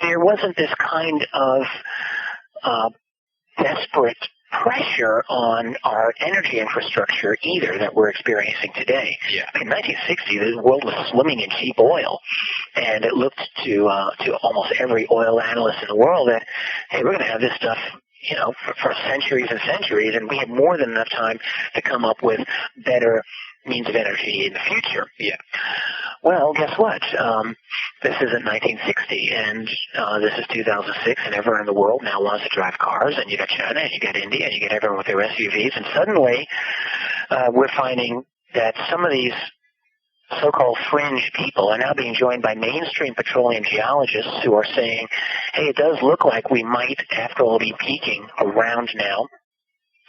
there wasn't this kind of desperate pressure on our energy infrastructure either that we're experiencing today.
Yeah.
In 1960, the world was swimming in cheap oil, and it looked to almost every oil analyst in the world that, hey, we're going to have this stuff, for centuries and centuries, and we have more than enough time to come up with better means of energy in the future.
Yeah.
Well, guess what? This isn't 1960, and this is 2006, and everyone in the world now wants to drive cars, and you got China, and you got India, and you got everyone with their SUVs, and suddenly we're finding that some of these so-called fringe people are now being joined by mainstream petroleum geologists who are saying, hey, it does look like we might, after all, be peaking around now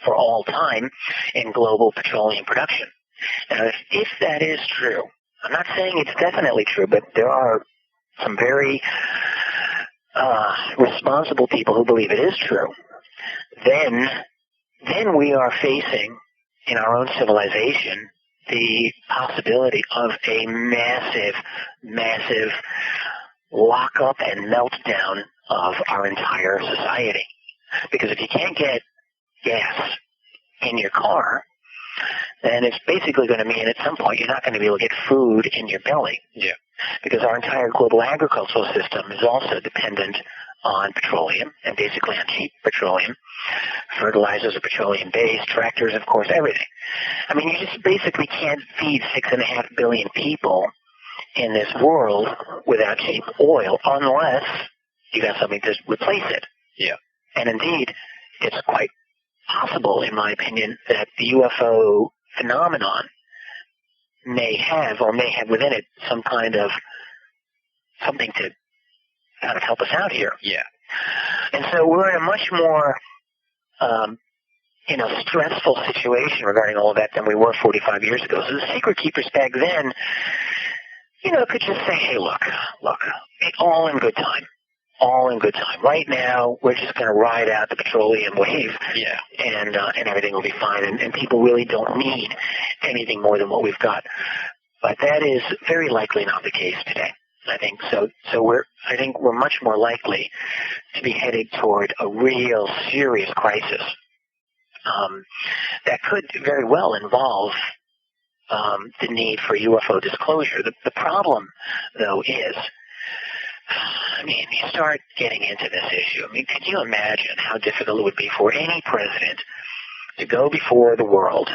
for all time in global petroleum production. Now, if that is true, I'm not saying it's definitely true, but there are some very responsible people who believe it is true, then we are facing, in our own civilization, the possibility of a massive lock-up and meltdown of our entire society. Because if you can't get gas in your car, then it's basically going to mean at some point you're not going to be able to get food in your belly.
Yeah.
Because our entire global agricultural system is also dependent on petroleum, and basically on cheap petroleum. Fertilizers are petroleum-based, tractors, of course, everything. I mean, you just basically can't feed 6.5 billion people in this world without cheap oil unless you got something to replace it.
Yeah.
And indeed, it's quite possible, in my opinion, that the UFO phenomenon may have within it some kind of something to kind of help us out here.
Yeah.
And so we're in a much more, stressful situation regarding all of that than we were 45 years ago. So the secret keepers back then, could just say, hey, look, all in good time. All in good time. Right now, we're just going to ride out the petroleum wave, and everything will be fine. And people really don't need anything more than what we've got. But that is very likely not the case today. I think so. I think we're much more likely to be headed toward a real serious crisis that could very well involve the need for UFO disclosure. The problem, though, is. You start getting into this issue. Could you imagine how difficult it would be for any president to go before the world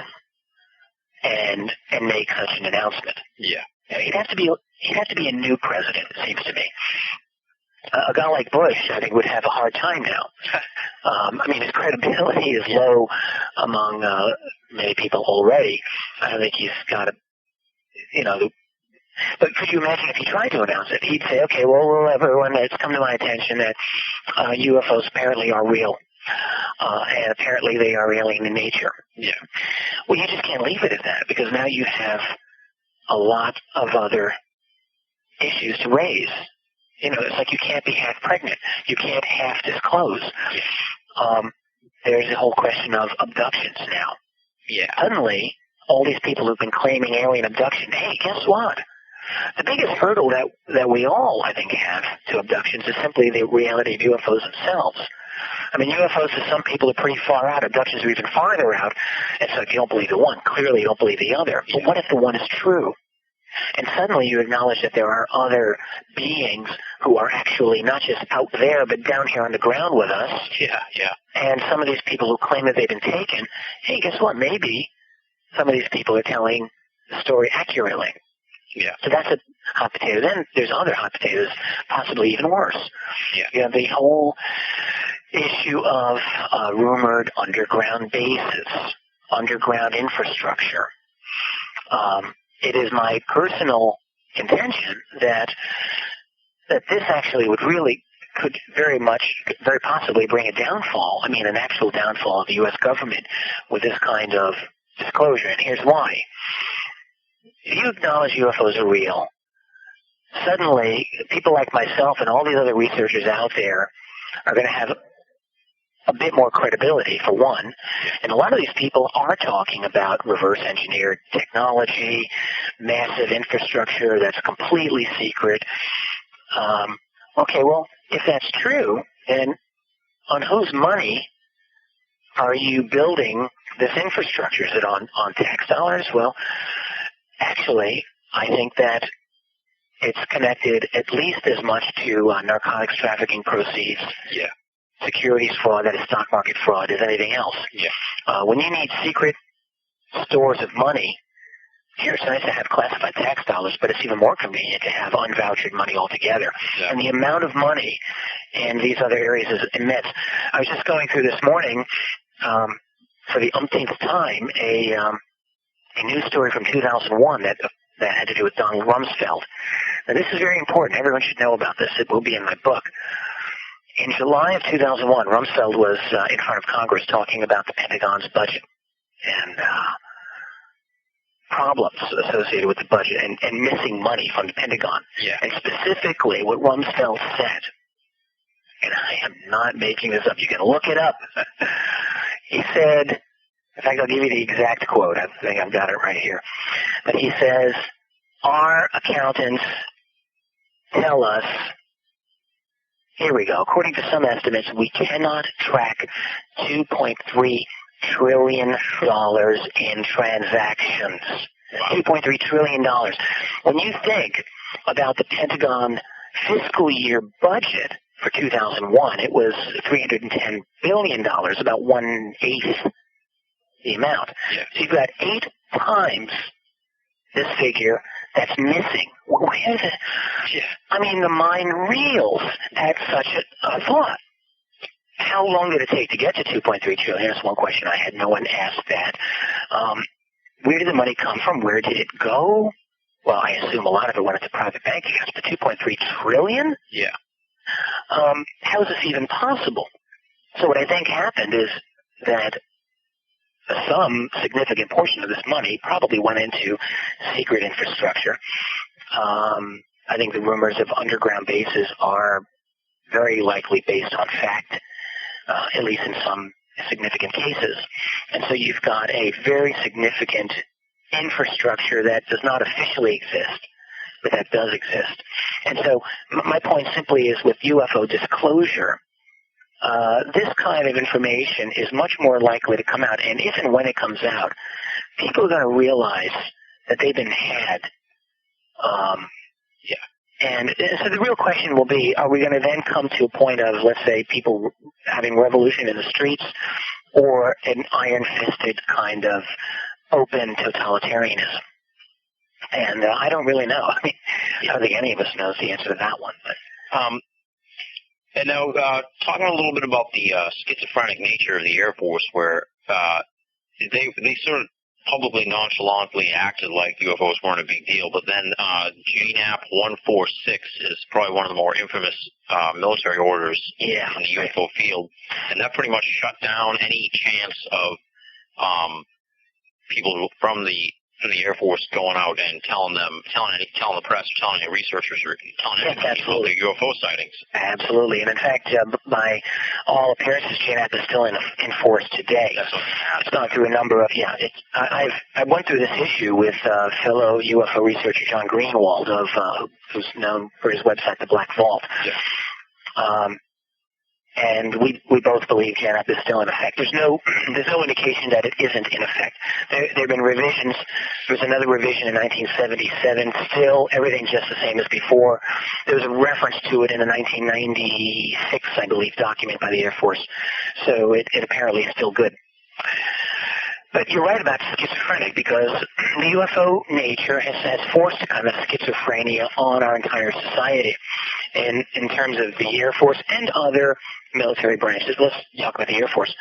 and make such an announcement?
Yeah.
He'd have to be a new president, it seems to me. A guy like Bush, I think, would have a hard time now. His credibility is low among many people already. I don't think he's got But could you imagine if he tried to announce it? He'd say, okay, well, everyone, it's come to my attention that UFOs apparently are real, and apparently they are alien in nature.
Yeah.
Well, you just can't leave it at that, because now you have a lot of other issues to raise. It's like you can't be half pregnant. You can't half disclose. There's the whole question of abductions now.
Yeah.
Suddenly, all these people who've been claiming alien abduction, hey, guess what? The biggest hurdle that we all, I think, have to abductions is simply the reality of UFOs themselves. UFOs to some people are pretty far out. Abductions are even farther out. And so if you don't believe the one, clearly you don't believe the other. But what if the one is true? And suddenly you acknowledge that there are other beings who are actually not just out there, but down here on the ground with us.
Yeah.
And some of these people who claim that they've been taken, hey, guess what? Maybe some of these people are telling the story accurately.
Yeah.
So that's a hot potato. Then there's other hot potatoes, possibly even worse.
Yeah.
You have the whole issue of rumored underground bases, underground infrastructure. It is my personal intention that this actually could very possibly bring a downfall. An actual downfall of the U.S. government with this kind of disclosure. And here's why. If you acknowledge UFOs are real, suddenly people like myself and all these other researchers out there are going to have a bit more credibility, for one. And a lot of these people are talking about reverse engineered technology, massive infrastructure that's completely secret. Okay, well, if that's true, then on whose money are you building this infrastructure? Is it on tax dollars? Well, actually, I think that it's connected at least as much to narcotics trafficking proceeds, securities fraud, that is stock market fraud, as anything else.
Yeah.
When you need secret stores of money, sure, it's nice to have classified tax dollars, but it's even more convenient to have unvouchered money altogether.
Yeah.
And the amount of money in these other areas is immense. I was just going through this morning, for the umpteenth time, a news story from 2001 that had to do with Donald Rumsfeld. Now, this is very important. Everyone should know about this. It will be in my book. In July of 2001, Rumsfeld was in front of Congress talking about the Pentagon's budget and problems associated with the budget and missing money from the Pentagon.
Yeah.
And specifically what Rumsfeld said, and I am not making this up, you can look it up. He said, in fact, I'll give you the exact quote. I think I've got it right here. But he says, our accountants tell us, here we go, according to some estimates, we cannot track $2.3 trillion in transactions. Wow. $2.3 trillion. When you think about the Pentagon fiscal year budget for 2001, it was $310 billion, about 1/8 the amount.
Yeah.
So you've got 8 times this figure that's missing. Where is it? Yeah. I mean, the mind reels at such a thought. how long did it take to get to 2.3 trillion? That's one question I had. No one asked that. Where did the money come from? Where did it go? Well, I assume a lot of it went into private bank accounts, but 2.3 trillion?
Yeah.
How is this even possible? So what I think happened is that some significant portion of this money probably went into secret infrastructure. I think the rumors of underground bases are very likely based on fact, at least in some significant cases. And so you've got a very significant infrastructure that does not officially exist, but that does exist. And so my point simply is with UFO disclosure, this kind of information is much more likely to come out. And if and when it comes out, people are going to realize that they've been had. And so the real question will be, are we going to then come to a point of, let's say, people having revolution in the streets or an iron-fisted kind of open totalitarianism? And I don't really know. I mean, I don't think any of us knows the answer to that one. But
and now, talking a little bit about the schizophrenic nature of the Air Force, where they sort of publicly nonchalantly acted like UFOs weren't a big deal, but then JNAP 146 is probably one of the more infamous military orders in the UFO field, and that pretty much shut down any chance of people from the Air Force going out and telling the press, telling any researchers, or telling any people their UFO sightings.
Absolutely, and in fact, by all appearances, JNAP is still in force today. It's gone through a number of I went through this issue with fellow UFO researcher John Greenwald, who's known for his website, The Black Vault. Yeah. And we both believe JNAP is still in effect. There's no indication that it isn't in effect. There have been revisions. There was another revision in 1977. Still, everything's just the same as before. There was a reference to it in a 1996, I believe, document by the Air Force. So it apparently is still good. But you're right about schizophrenic, because the UFO nature has forced a kind of schizophrenia on our entire society. And in terms of the Air Force and other military branches, let's talk about the Air Force.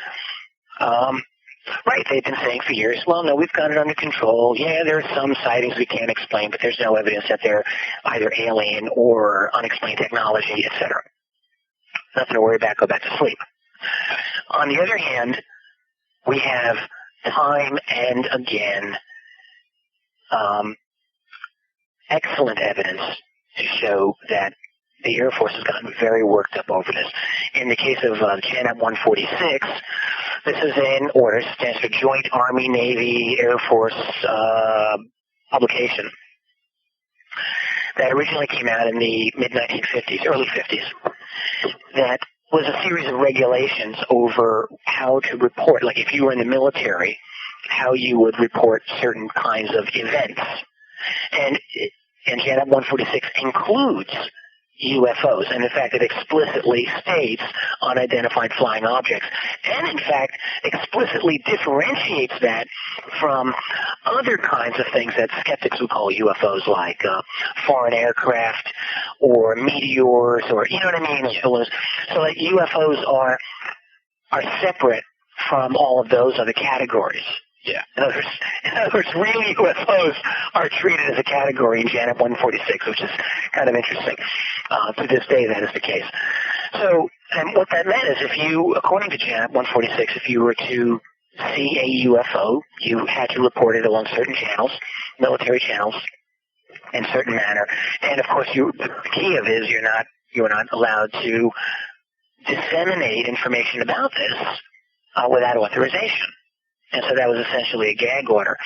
Right, they've been saying for years, well, no, we've got it under control. Yeah, there are some sightings we can't explain, but there's no evidence that they're either alien or unexplained technology, etc. Nothing to worry about, go back to sleep. On the other hand, we have time and again excellent evidence to show that the Air Force has gotten very worked up over this. In the case of JNAP 146, this is an order, stands for Joint Army, Navy, Air Force publication, that originally came out in the mid-1950s, early 50s, that was a series of regulations over how to report, like if you were in the military, how you would report certain kinds of events. And JNAP 146 includes UFOs, and in fact it explicitly states unidentified flying objects, and in fact explicitly differentiates that from other kinds of things that skeptics would call UFOs, like foreign aircraft or meteors, or you know what I mean? So like UFOs are separate from all of those other categories.
Yeah.
In other words, real UFOs are treated as a category in JNAP 146, which is kind of interesting. To this day, that is the case. So, and what that meant is if you, according to JNAP 146, if you were to see a UFO, you had to report it along certain channels, military channels, in a certain manner. And of course, the key of it is you're not allowed to disseminate information about this without authorization. And so that was essentially a gag order.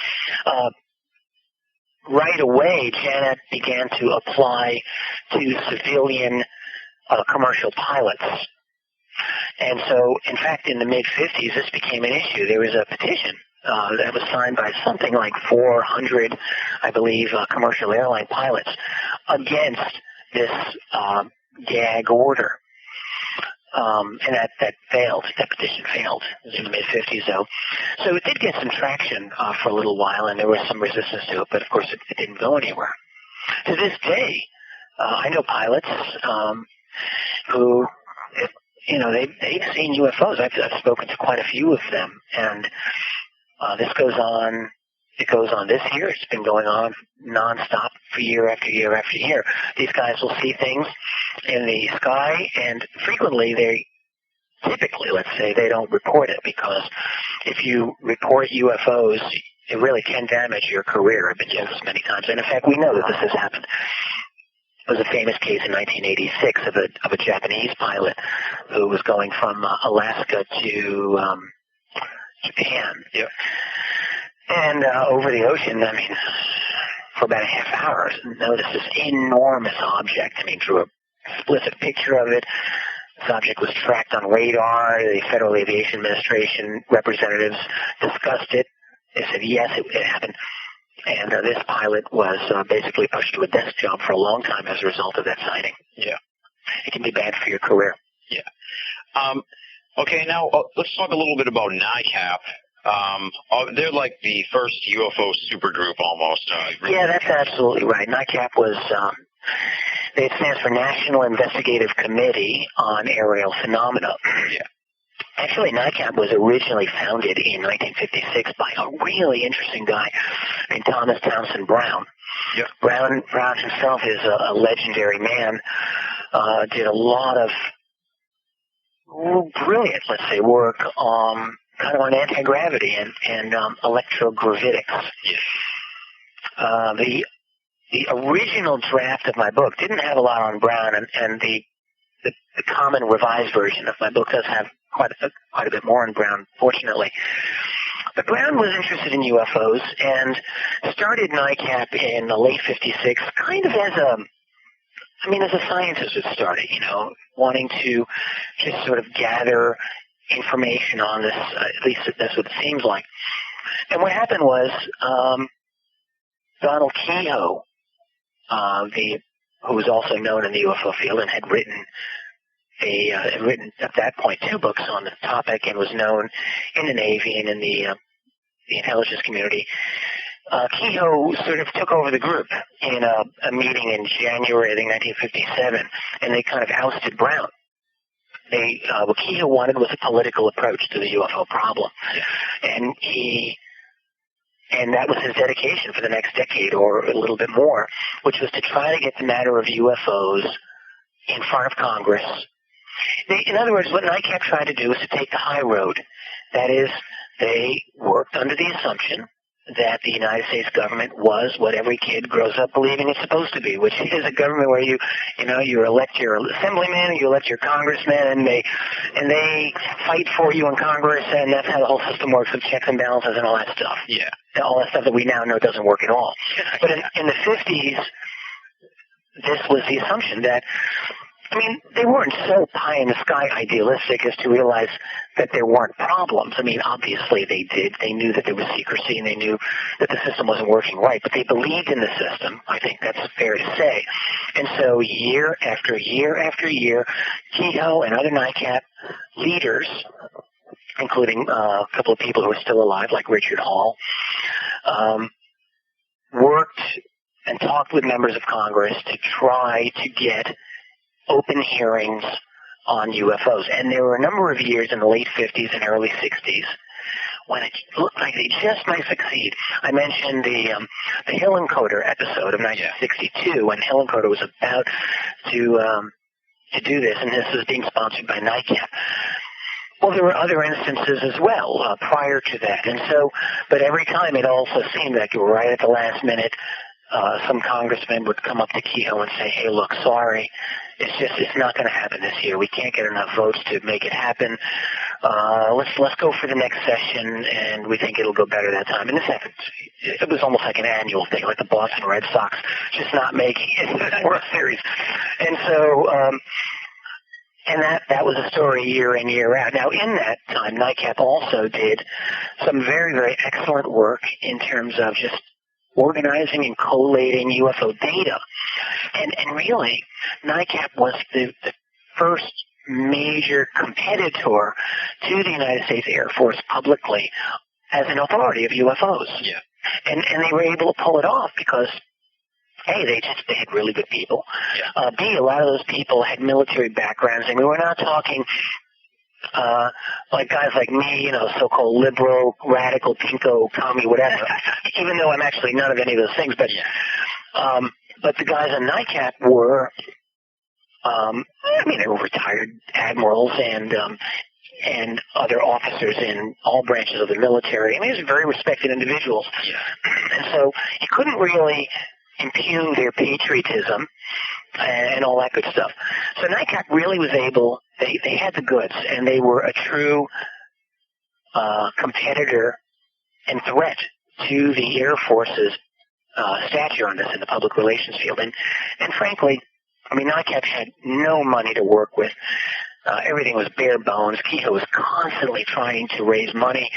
Right away, JNAP began to apply to civilian commercial pilots. And so, in fact, in the mid-50s, this became an issue. There was a petition that was signed by something like 400, I believe, commercial airline pilots against this gag order. And that failed. That petition failed. It was in the mid-50s, though. So it did get some traction for a little while, and there was some resistance to it, but of course it didn't go anywhere. To this day, I know pilots who, they've seen UFOs. I've spoken to quite a few of them, and this goes on. It goes on this year. It's been going on nonstop for year after year after year. These guys will see things in the sky, and frequently typically, let's say, they don't report it, because if you report UFOs, it really can damage your career. I've been told this many times, and in fact, we know that this has happened. There was a famous case in 1986 of a Japanese pilot who was going from Alaska to Japan.
Yep.
And over the ocean, for about a half hour, noticed this enormous object. Drew a explicit picture of it. This object was tracked on radar. The Federal Aviation Administration representatives discussed it. They said, yes, it happened. And this pilot was basically pushed to a desk job for a long time as a result of that sighting.
Yeah.
It can be bad for your career.
Yeah. Okay, now let's talk a little bit about NICAP. They're like the first UFO supergroup almost.
Yeah, that's absolutely right. NICAP was, it stands for National Investigative Committee on Aerial Phenomena.
Yeah.
Actually, NICAP was originally founded in 1956 by a really interesting guy named Thomas Townsend Brown.
Yep.
Brown himself is a legendary man, did a lot of brilliant, let's say, work kind of on anti-gravity and electrogravitics. The original draft of my book didn't have a lot on Brown, and the common revised version of my book does have quite a bit more on Brown, fortunately. But Brown was interested in UFOs and started NICAP in the late 56, kind of as a scientist had started, wanting to just sort of gather information on this, at least that's what it seems like. And what happened was Donald Kehoe, who was also known in the UFO field and had written at that point 2 books on the topic and was known in the Navy and in the intelligence community. Kehoe sort of took over the group in a meeting in January, I think, 1957, and they kind of ousted Brown. What Kehoe wanted was a political approach to the UFO problem, and that was his dedication for the next decade or a little bit more, which was to try to get the matter of UFOs in front of Congress. In other words, what NICAP tried to do was to take the high road. That is, they worked under the assumption that the United States government was what every kid grows up believing it's supposed to be, which is a government where you elect your assemblyman, you elect your congressman, and they fight for you in Congress, and that's how the whole system works with checks and balances and all that stuff.
Yeah.
All that stuff that we now know doesn't work at all. But in the 50s, this was the assumption that, they weren't so pie-in-the-sky idealistic as to realize that there weren't problems. Obviously they did. They knew that there was secrecy, and they knew that the system wasn't working right, but they believed in the system. I think that's fair to say. And so year after year after year, Kehoe and other NICAP leaders, including a couple of people who are still alive, like Richard Hall, worked and talked with members of Congress to try to get open hearings on UFOs. And there were a number of years in the late 50s and early 60s when it looked like they just might succeed. I mentioned the Hillenkoetter episode of 1962 when Hillenkoetter was about to do this, and this was being sponsored by NICAP. Well, there were other instances as well prior to that. And so, but every time it also seemed like right at the last minute, some congressman would come up to Kehoe and say, hey, look, sorry, it's not going to happen this year. We can't get enough votes to make it happen. Let's go for the next session, and we think it'll go better that time. And this happened. It was almost like an annual thing, like the Boston Red Sox just not making it in the World Series. And so, and that was a story year in, year out. Now, in that time, NICAP also did some very, very excellent work in terms of just organizing and collating UFO data. And really, NICAP was the first major competitor to the United States Air Force publicly as an authority of UFOs.
Yeah.
And they were able to pull it off because A, they had really good people. B, a lot of those people had military backgrounds. I mean, we're not talking like guys like me, you know, so-called liberal, radical, pinko, commie, whatever, even though I'm actually none of any of those things. But the guys on NICAP were, I mean, they were retired admirals and other officers in all branches of the military. I mean, these are very respected individuals. And so you couldn't really impugn their patriotism and all that good stuff. So NICAP really was able, they had the goods, and they were a true competitor and threat to the Air Force's stature on this in the public relations field. And frankly, I mean, NICAP had no money to work with. Everything was bare bones. Kehoe was constantly trying to raise money.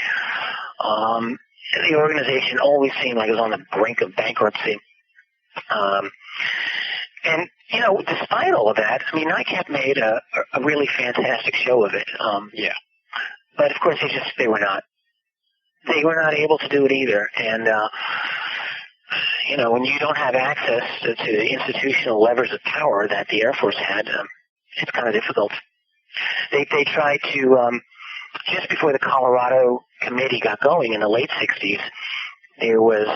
The organization always seemed like it was on the brink of bankruptcy. And, you know, despite all of that, I mean, NICAP made a really fantastic show of it. But, of course, they were not able to do it either. And, you know, when you don't have access to the institutional levers of power that the Air Force had, it's kind of difficult. They tried to, just before the Colorado Committee got going in the late 60s, there was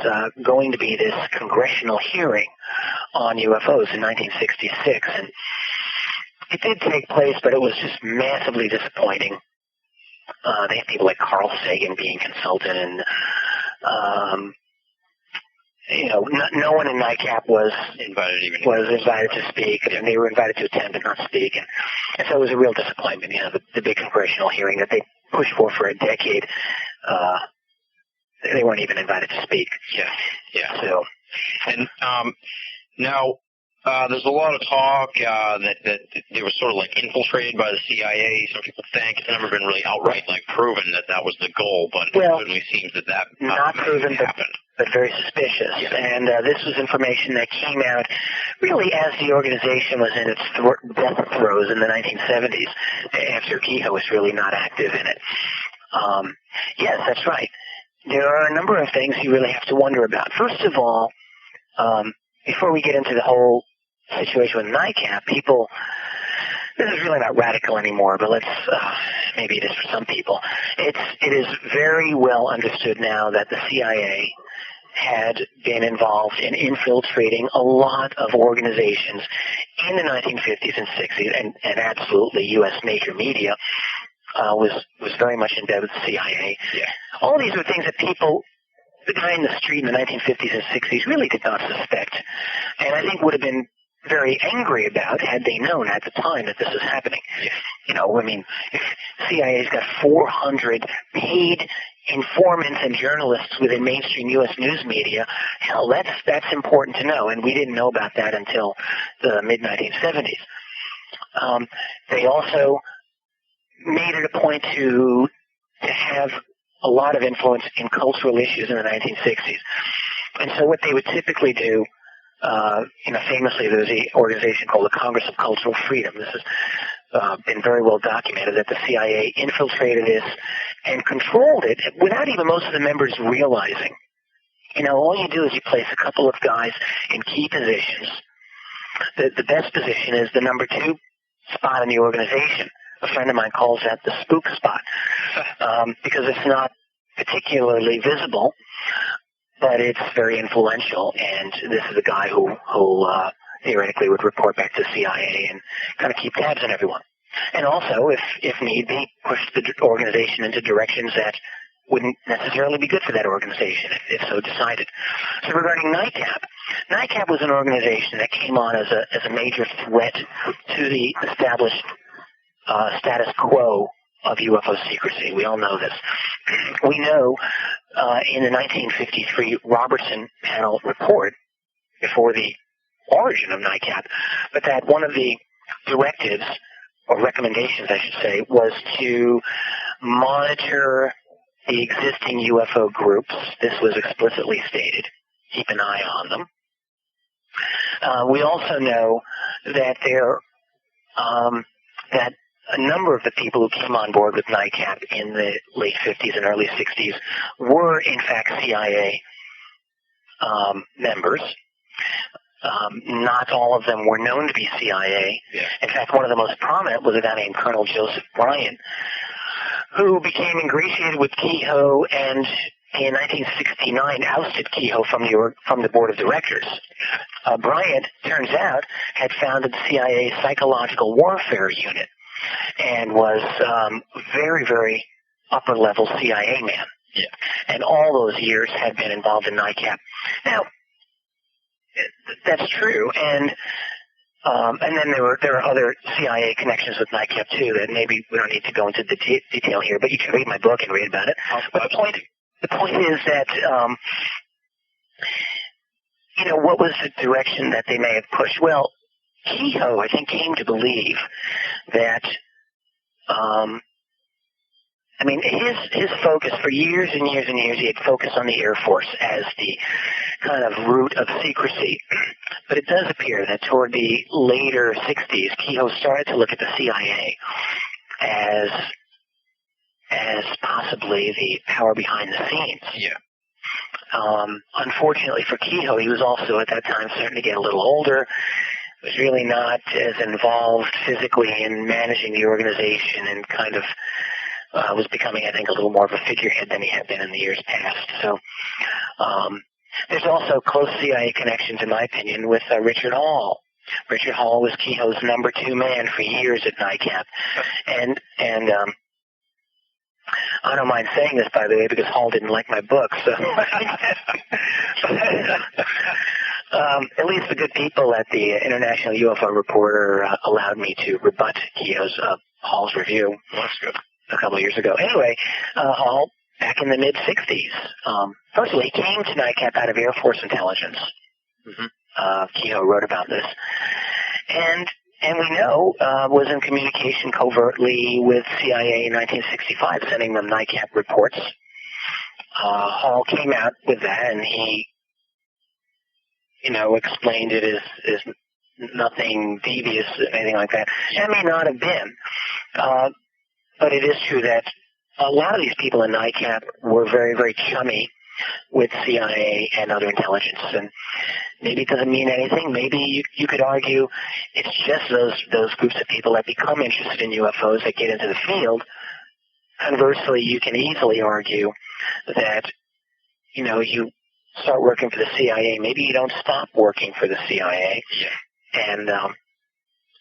going to be this congressional hearing on UFOs in 1966. And it did take place, but it was just massively disappointing. They had people like Carl Sagan being consulted, and you know, no one in NICAP was invited to speak, and they were invited to attend but not speak, and so it was a real disappointment. You know, the big congressional hearing that they pushed for a decade, they weren't even invited to speak. So,
and now there's a lot of talk that they were sort of like infiltrated by the CIA. Some people think it's never been really outright like proven that was the goal, but it certainly seems that
not proven,
happened.
But very suspicious. And this was information that came out really as the organization was in its death throes in the 1970s, after Kehoe was really not active in it. Yes, that's right. There are a number of things you really have to wonder about. First of all, before we get into the whole situation with NICAP, people, this is really not radical anymore, but let's, maybe it is for some people. It is very well understood now that the CIA had been involved in infiltrating a lot of organizations in the 1950s and 60s, and absolutely U.S. major media was very much in bed with the CIA. All these were things that people, the guy in the street in the 1950s and 60s really did not suspect, and I think would have been very angry about had they known at the time that this was happening. You know, I mean, if CIA's got 400 paid informants and journalists within mainstream U.S. news media, hell, that's important to know, and we didn't know about that until the mid-1970s. They also made it a point to have a lot of influence in cultural issues in the 1960s. And so what they would typically do, you know, famously there was an organization called the Congress of Cultural Freedom. This has been very well documented, that the CIA infiltrated this and controlled it without even most of the members realizing. You know, all you do is you place a couple of guys in key positions. The best position is the number 2 spot in the organization. A friend of mine calls that the spook spot, because it's not particularly visible, but it's very influential, and this is a guy who theoretically would report back to the CIA and kind of keep tabs on everyone. And also, if need be, push the organization into directions that wouldn't necessarily be good for that organization, if so decided. So regarding NICAP was an organization that came on as a major threat to the established status quo of UFO secrecy. We all know this. We know in the 1953 Robertson panel report, before the origin of NICAP, but that one of the directives, or recommendations I should say, was to monitor the existing UFO groups. This was explicitly stated. Keep an eye on them. We also know that that a number of the people who came on board with NICAP in the late 50s and early 60s were, in fact, CIA members. Not all of them were known to be CIA.
Yeah.
In fact, one of the most prominent was a guy named Colonel Joseph Bryant, who became ingratiated with Kehoe and in 1969 ousted Kehoe from the board of directors. Bryant, turns out, had founded the CIA Psychological Warfare Unit and was very, very upper-level CIA man.
Yeah.
And all those years had been involved in NICAP. Now, that's true, and then there are other CIA connections with NICAP too that maybe we don't need to go into the detail here, but you can read my book and read about it. But the point is that what was the direction that they may have pushed? Well, Kehoe, I think, came to believe that his focus for years and years and years, he had focused on the Air Force as the kind of root of secrecy. But it does appear that toward the later 60s, Kehoe started to look at the CIA as possibly the power behind the scenes.
Yeah.
Unfortunately for Kehoe, he was also at that time starting to get a little older. Was really not as involved physically in managing the organization and kind of was becoming, I think, a little more of a figurehead than he had been in the years past. So there's also close CIA connections, in my opinion, with Richard Hall. Richard Hall was Kehoe's number 2 man for years at NICAP. And I don't mind saying this, by the way, because Hall didn't like my book. So at least the good people at the International UFO Reporter allowed me to rebut Hall's review.
That's good.
A couple of years ago. Anyway, Hall, back in the mid-'60s, first of all, he came to NICAP out of Air Force intelligence. Mm-hmm. Kehoe wrote about this. And we know was in communication covertly with CIA in 1965, sending them NICAP reports. Hall came out with that, and he, explained it as nothing devious, anything like that. That may not have been. But it is true that a lot of these people in NICAP were very, very chummy with CIA and other intelligence. And maybe it doesn't mean anything. Maybe you could argue it's just those groups of people that become interested in UFOs that get into the field. Conversely, you can easily argue that, you start working for the CIA. Maybe you don't stop working for the CIA. Yeah.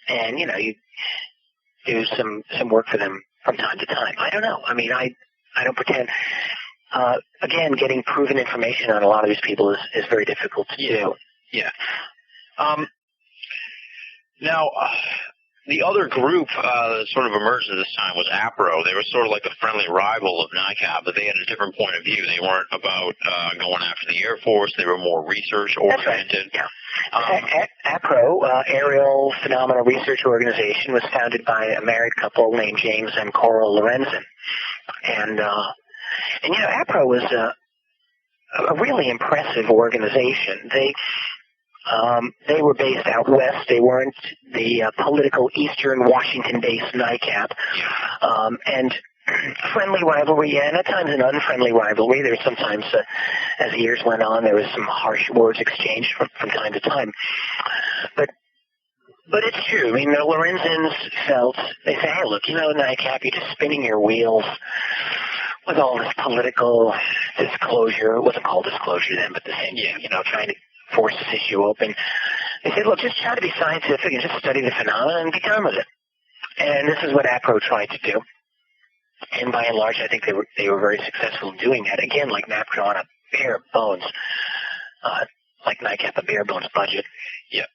And you do some work for them from time to time. I don't know. I mean, I don't pretend. Again, getting proven information on a lot of these people is very difficult to do.
Yeah. Now, the other group that sort of emerged at this time was APRO. They were sort of like a friendly rival of NICAP, but they had a different point of view. They weren't about going after the Air Force. They were more research-oriented.
That's right. Yeah. APRO, Aerial Phenomena Research Organization, was founded by a married couple named James and Coral Lorenzen. And APRO was a really impressive organization. They were based out west. They weren't the political Eastern Washington-based NICAP. And friendly rivalry, and at times an unfriendly rivalry. There was sometimes, as the years went on, there was some harsh words exchanged from time to time. But it's true. I mean, the Lorenzens felt, they say, hey, look, NICAP, you're just spinning your wheels with all this political disclosure. It wasn't called disclosure then, but the same, trying to force this issue open. They said, look, just try to be scientific and just study the phenomena and be done with it. And this is what APRO tried to do. And by and large, I think they were very successful in doing that. Again, like NAPCO on a bare bones, like NICAP, a bare bones budget.
Yeah.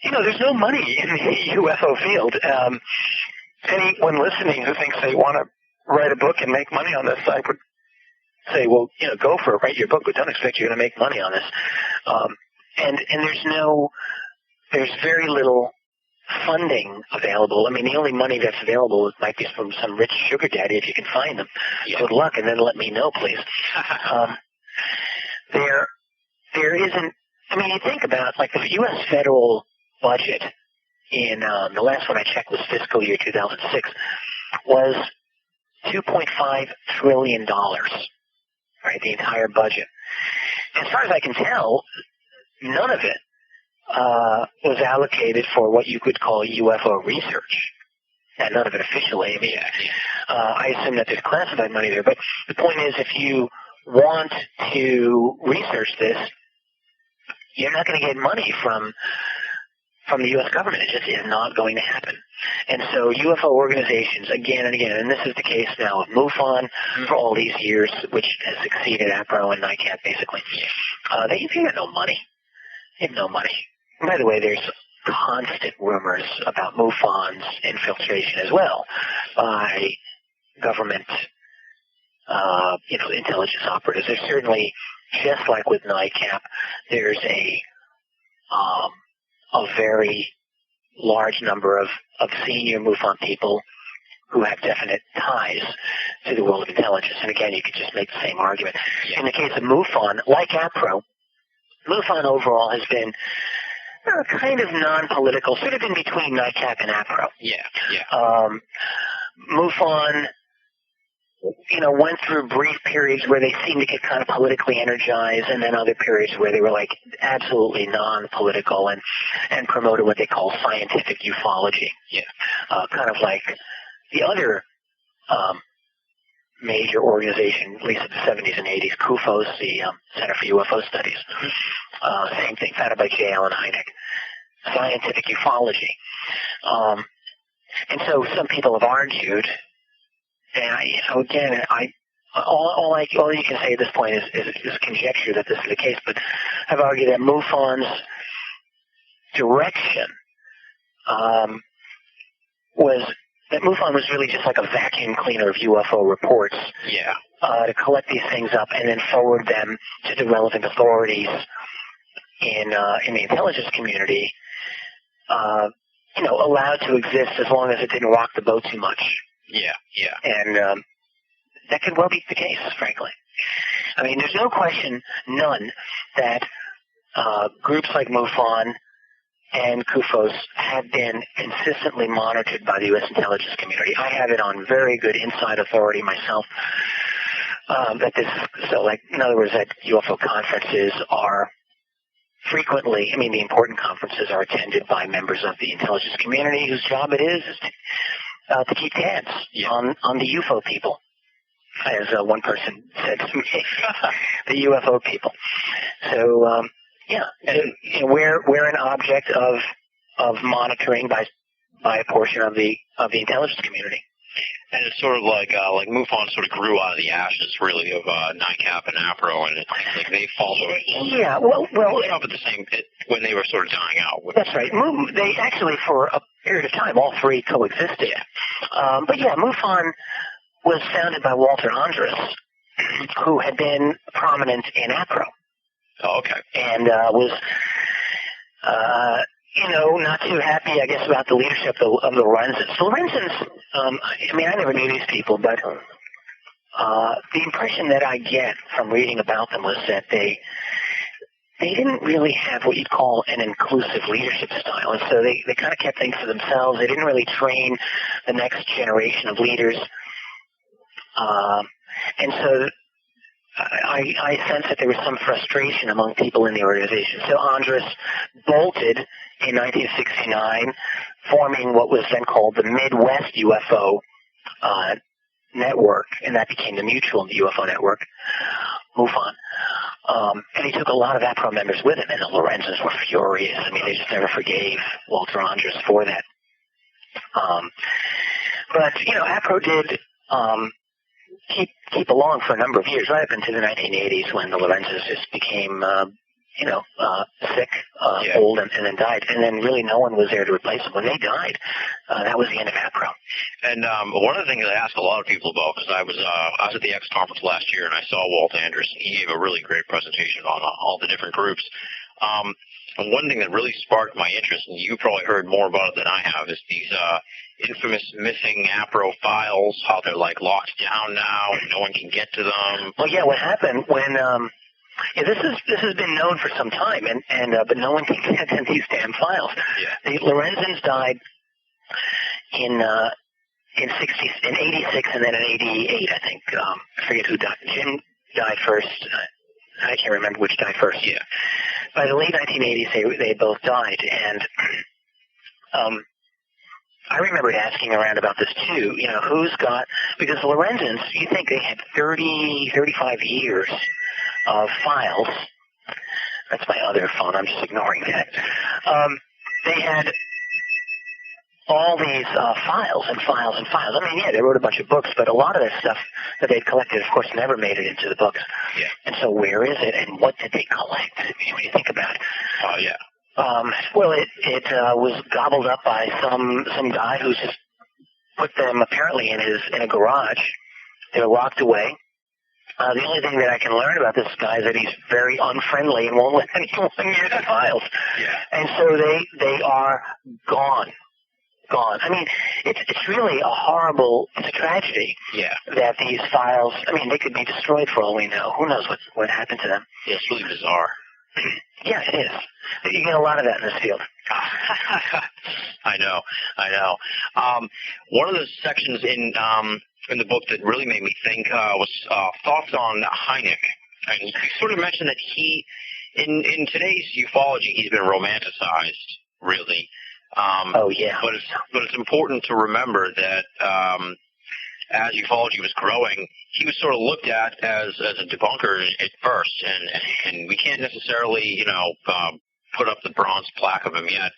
There's no money in the UFO field. Anyone listening who thinks they want to write a book and make money on this, I would say, well, go for it, write your book, but don't expect you're going to make money on this. And there's very little funding available. I mean, the only money that's available might be from some rich sugar daddy if you can find them. Yeah. Good luck, and then let me know, please. There isn't. I mean, you think about like the U.S. federal budget in the last one I checked was fiscal year 2006 was $2.5 trillion. Right, the entire budget. As far as I can tell, none of it was allocated for what you could call UFO research. And none of it officially. I mean, I assume that there's classified money there. But the point is, if you want to research this, you're not going to get money from the U.S. government. It just is not going to happen. And so UFO organizations, again and again, and this is the case now of MUFON for all these years, which has succeeded APRO and NICAP, basically. They have no money. They have no money. And by the way, there's constant rumors about MUFON's infiltration as well by government, intelligence operatives. There's certainly, just like with NICAP, there's a very large number of senior MUFON people who have definite ties to the world of intelligence. And again, you could just make the same argument. In the case of MUFON, like APRO, MUFON overall has been kind of non-political, sort of in between NICAP and APRO. MUFON, went through brief periods where they seemed to get kind of politically energized, and then other periods where they were like absolutely non-political and promoted what they call scientific ufology. Kind of like the other major organization, at least in the 70s and 80s, CUFOS, the Center for UFO Studies. Same thing, founded by J. Allen Hynek. Scientific ufology. And so some people have argued, and all you can say at this point is conjecture that this is the case, but have argued that MUFON's direction MUFON was really just like a vacuum cleaner of UFO reports. To collect these things up and then forward them to the relevant authorities in the intelligence community, allowed to exist as long as it didn't rock the boat too much. And that could well be the case, frankly. I mean, there's no question, none, that groups like MUFON and CUFOS have been consistently monitored by the U.S. intelligence community. I have it on very good inside authority myself. In other words, that UFO conferences are frequently, the important conferences are attended by members of the intelligence community whose job it is to keep tabs on the UFO people, as one person said to me, the UFO people. So, we're an object of monitoring by a portion of the intelligence community.
And it's sort of like MUFON sort of grew out of the ashes, really, of NICAP and APRO, and like they followed. Up at the same pit when they were sort of dying out.
That's right. They actually, for a period of time, all three coexisted. But MUFON was founded by Walter Andrus, who had been prominent in APRO.
Oh, okay.
And was, not too happy, I guess, about the leadership of the Lorenzens. The Lorenzens, I never knew these people, but the impression that I get from reading about them was that they didn't really have what you'd call an inclusive leadership style, and so they kind of kept things to themselves. They didn't really train the next generation of leaders, and so I sense that there was some frustration among people in the organization. So Andrus bolted in 1969, forming what was then called the Midwest UFO Network, and that became the Mutual UFO Network, MUFON. And he took a lot of APRO members with him, and the Lorenzens were furious. They just never forgave Walter Andrus for that. But APRO did keep along for a number of years, right up into the 1980s, when the Lorenzens just became, sick, old, and then died. And then really no one was there to replace them. When they died, that was the end of APRO.
And one of the things I ask a lot of people about, because I was at the X conference last year, and I saw Walter Andrus, and he gave a really great presentation on all the different groups. And one thing that really sparked my interest, and you probably heard more about it than I have, is these infamous missing APRO files, how they're like locked down now, and no one can get to them.
Well, what happened when this has been known for some time, but no one can get to these damn files. The Lorenzens died in 86, and then in 88, I think. I forget who died. Jim died first. I can't remember which died first. by the late 1980s, they both died, and I remember asking around about this too. You know, who's got, because the Lorenzens, you think they had 35 years of files. That's my other phone. I'm just ignoring that. They had all these files and files and files. I mean, yeah, they wrote a bunch of books, but a lot of that stuff that they'd collected, of course, never made it into the books.
Yeah.
And so where is it, and what did they collect? I mean, when you think about it.
Oh, yeah.
Well, it was gobbled up by some guy who's just put them apparently in a garage. They were locked away. The only thing that I can learn about this guy is that he's very unfriendly and won't let anyone near the files.
Yeah.
And so they are gone. I mean, it's really it's a tragedy.
Yeah.
That these files, I mean, they could be destroyed for all we know. Who knows what happened to them?
Yeah, it's really bizarre.
Yeah, it is. You get a lot of that in this field.
I know. One of the sections in the book that really made me think was thoughts on Hynek. And you sort of mentioned that he, in today's ufology, he's been romanticized, really.
Oh, yeah.
But it's important to remember that as ufology was growing, he was sort of looked at as a debunker at first, and we can't necessarily, put up the bronze plaque of him yet.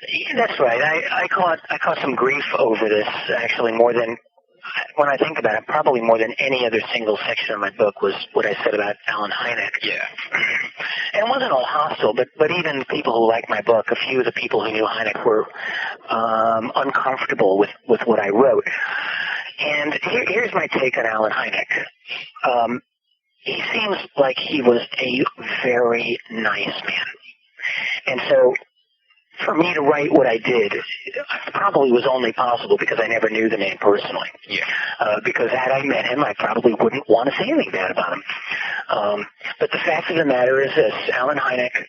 Yeah, that's right. I caught some grief over this, actually, more than, when I think about it, probably more than any other single section of my book was what I said about Alan Hynek.
Yeah.
And it wasn't all hostile, but even people who liked my book, a few of the people who knew Hynek were uncomfortable with what I wrote. And here's my take on Alan Hynek. He seems like he was a very nice man. And so for me to write what I did probably was only possible because I never knew the man personally.
Yeah.
Because had I met him, I probably wouldn't want to say anything bad about him. But the fact of the matter is this: Alan Hynek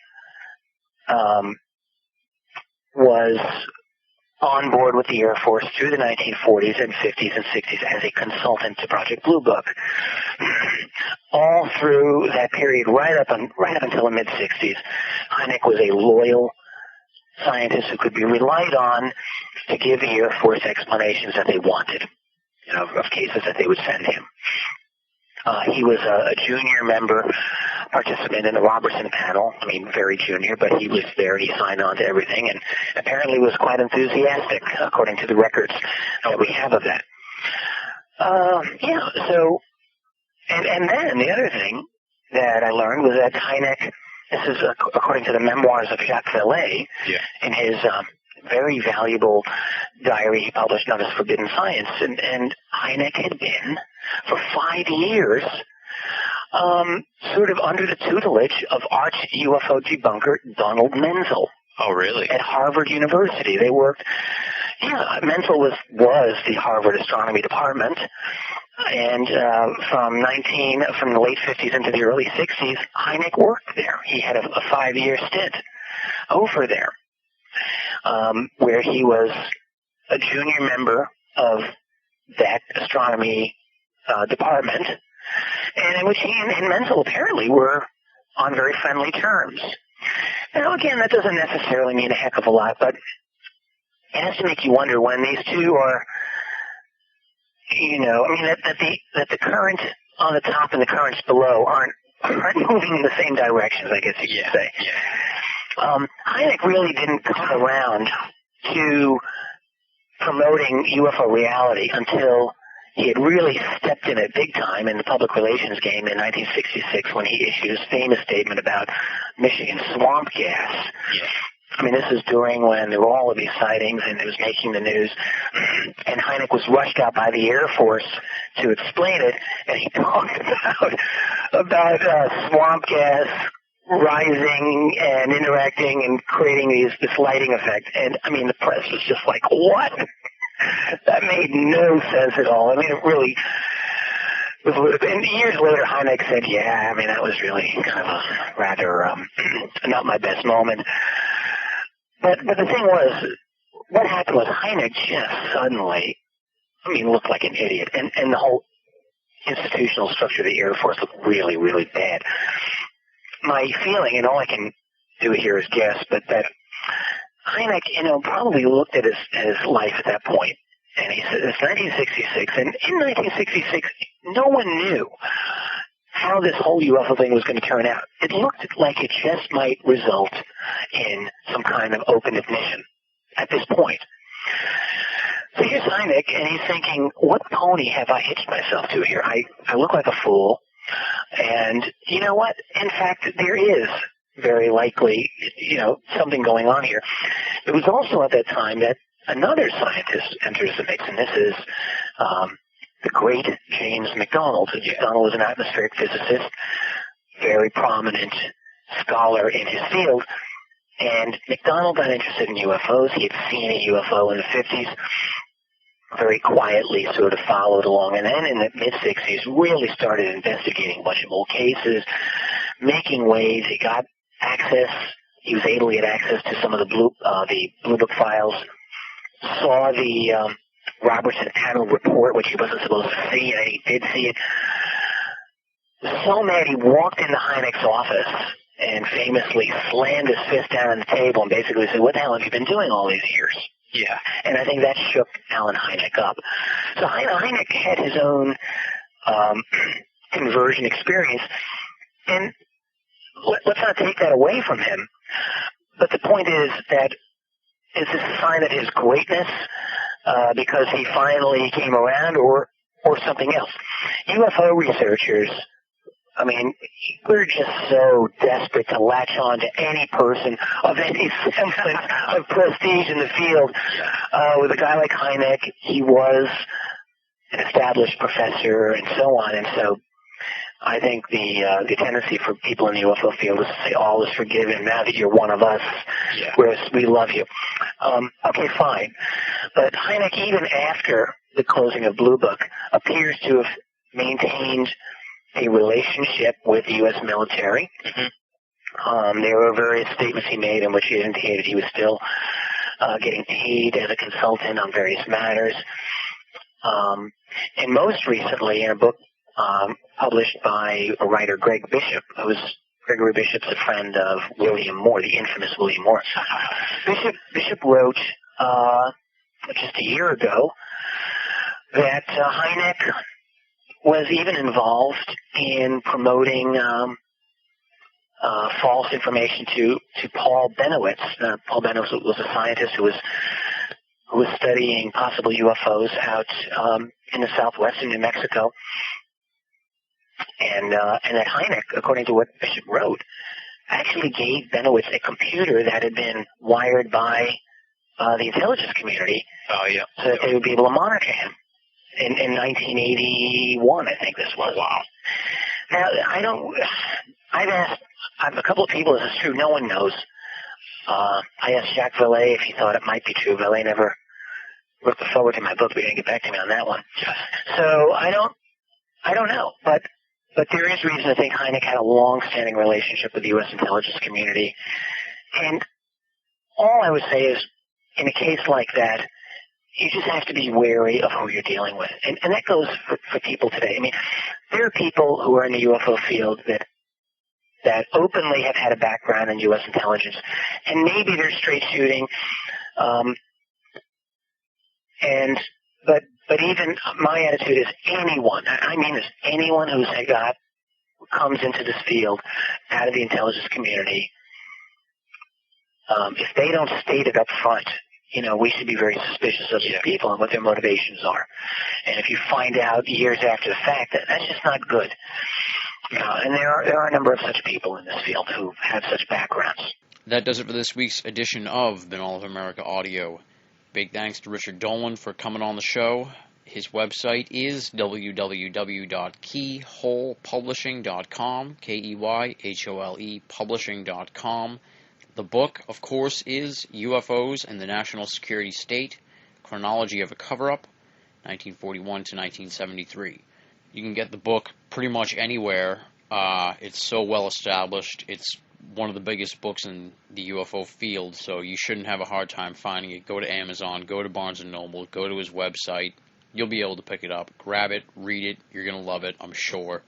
was on board with the Air Force through the 1940s and 50s and 60s as a consultant to Project Blue Book. All through that period, right up until the mid-60s, Hynek was a loyal scientist who could be relied on to give the Air Force explanations that they wanted, of cases that they would send him. He was a junior participant in the Robertson panel. I mean, very junior, but he was there and he signed on to everything and apparently was quite enthusiastic, according to the records that we have of that. And then the other thing that I learned was that Hynek, this is according to the memoirs of Jacques Vallée, in his very valuable diary he published known as Forbidden Science, and Hynek had been for 5 years sort of under the tutelage of arch UFO debunker Donald Menzel.
Oh, really?
At Harvard University. They worked, Menzel was the Harvard astronomy department, and from the late 50s into the early 60s, Hynek worked there. He had a 5-year stint over there, where he was a junior member of that astronomy department, and in which he and Menzel apparently were on very friendly terms. Now, again, that doesn't necessarily mean a heck of a lot, but it has to make you wonder when these two are, that the current on the top and the currents below aren't moving in the same directions, I guess you could say.
Yeah.
Hynek really didn't come around to promoting UFO reality until he had really stepped in it big time in the public relations game in 1966 when he issued his famous statement about Michigan swamp gas.
Yeah.
I mean, this is during when there were all of these sightings and it was making the news. And Hynek was rushed out by the Air Force to explain it, and he talked about swamp gas rising and interacting and creating this lighting effect. And, I mean, the press was just like, what? That made no sense at all. I mean, it really was. And years later, Hynek said, that was really kind of a rather not my best moment. But the thing was, what happened was Hynek just suddenly, looked like an idiot. And the whole institutional structure of the Air Force looked really, really bad. My feeling, and all I can do here as guests, but that Hynek, probably looked at his life at that point, and he said, it's 1966, and in 1966, no one knew how this whole UFO thing was going to turn out. It looked like it just might result in some kind of open ignition at this point. So here's Hynek, and he's thinking, what pony have I hitched myself to here? I look like a fool, and you know what? In fact, there is very likely, something going on here. It was also at that time that another scientist enters the mix, and this is the great James McDonald. McDonald was an atmospheric physicist, very prominent scholar in his field, and McDonald got interested in UFOs. He had seen a UFO in the 50s, very quietly sort of followed along, and then in the mid-60s really started investigating a bunch of old cases, making waves. He got access. He was able to get access to some of the Blue Book files, saw the Robertson Panel report, which he wasn't supposed to see, and he did see it. So mad he walked into Hynek's office and famously slammed his fist down on the table and basically said, what the hell have you been doing all these years? Yeah, and I think that shook Alan Hynek up. So Hynek had his own conversion experience, and let's not take that away from him. But the point is that is this a sign of his greatness because he finally came around, or something else? UFO researchers, I mean, we're just so desperate to latch on to any person of any semblance of prestige in the field. With a guy like Hynek, he was an established professor and so on, and so I think the tendency for people in the UFO field is to say all is forgiven now that you're one of us, whereas we love you. Okay, fine. But Hynek, even after the closing of Blue Book, appears to have maintained a relationship with the U.S. military. Mm-hmm. There were various statements he made in which he indicated he was still getting paid as a consultant on various matters. And most recently, in a book published by a writer, Greg Bishop, Gregory Bishop's a friend of William Moore, the infamous William Moore. Bishop wrote just a year ago that Hynek was even involved in promoting false information to Paul Benowitz. Paul Benowitz was a scientist who was studying possible UFOs out in the southwest in New Mexico. And that Hynek, according to what Bishop wrote, actually gave Benowitz a computer that had been wired by the intelligence community so that they would be able to monitor him. In 1981, I think this was. Wow. Now, I've asked a couple of people, is this true? No one knows. I asked Jacques Vallée if he thought it might be true. Vallée never looked forward to my book, but he didn't get back to me on that one. So I don't know, but there is reason to think Hynek had a long-standing relationship with the U.S. intelligence community. And all I would say is, in a case like that, you just have to be wary of who you're dealing with. And that goes for people today. I mean, there are people who are in the UFO field that openly have had a background in U.S. intelligence, and maybe they're straight shooting. But even my attitude is anyone, I mean this, anyone who comes into this field out of the intelligence community, if they don't state it up front, we should be very suspicious of these people and what their motivations are. And if you find out years after the fact, that's just not good. And there are a number of such people in this field who have such backgrounds.
That does it for this week's edition of Binnall of America Audio. Big thanks to Richard Dolan for coming on the show. His website is www.keyholepublishing.com, Keyhole publishing.com. The book, of course, is UFOs and the National Security State, Chronology of a Cover-Up, 1941 to 1973. You can get the book pretty much anywhere. It's so well established. It's one of the biggest books in the UFO field, so you shouldn't have a hard time finding it. Go to Amazon, go to Barnes & Noble, go to his website. You'll be able to pick it up. Grab it, read it. You're going to love it, I'm sure.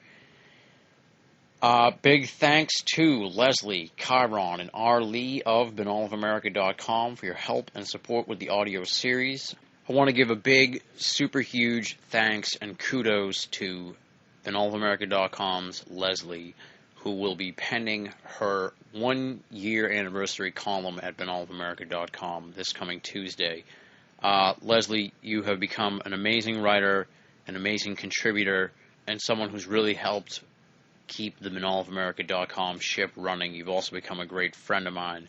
Big thanks to Leslie, Chiron, and R. Lee of BinnallofAmerica.com for your help and support with the audio series. I want to give a big, super huge thanks and kudos to BinnallofAmerica.com's Leslie, who will be penning her 1-year anniversary column at BinnallofAmerica.com this coming Tuesday. Leslie, you have become an amazing writer, an amazing contributor, and someone who's really helped keep the BinnallofAmerica.com ship running. You've also become a great friend of mine.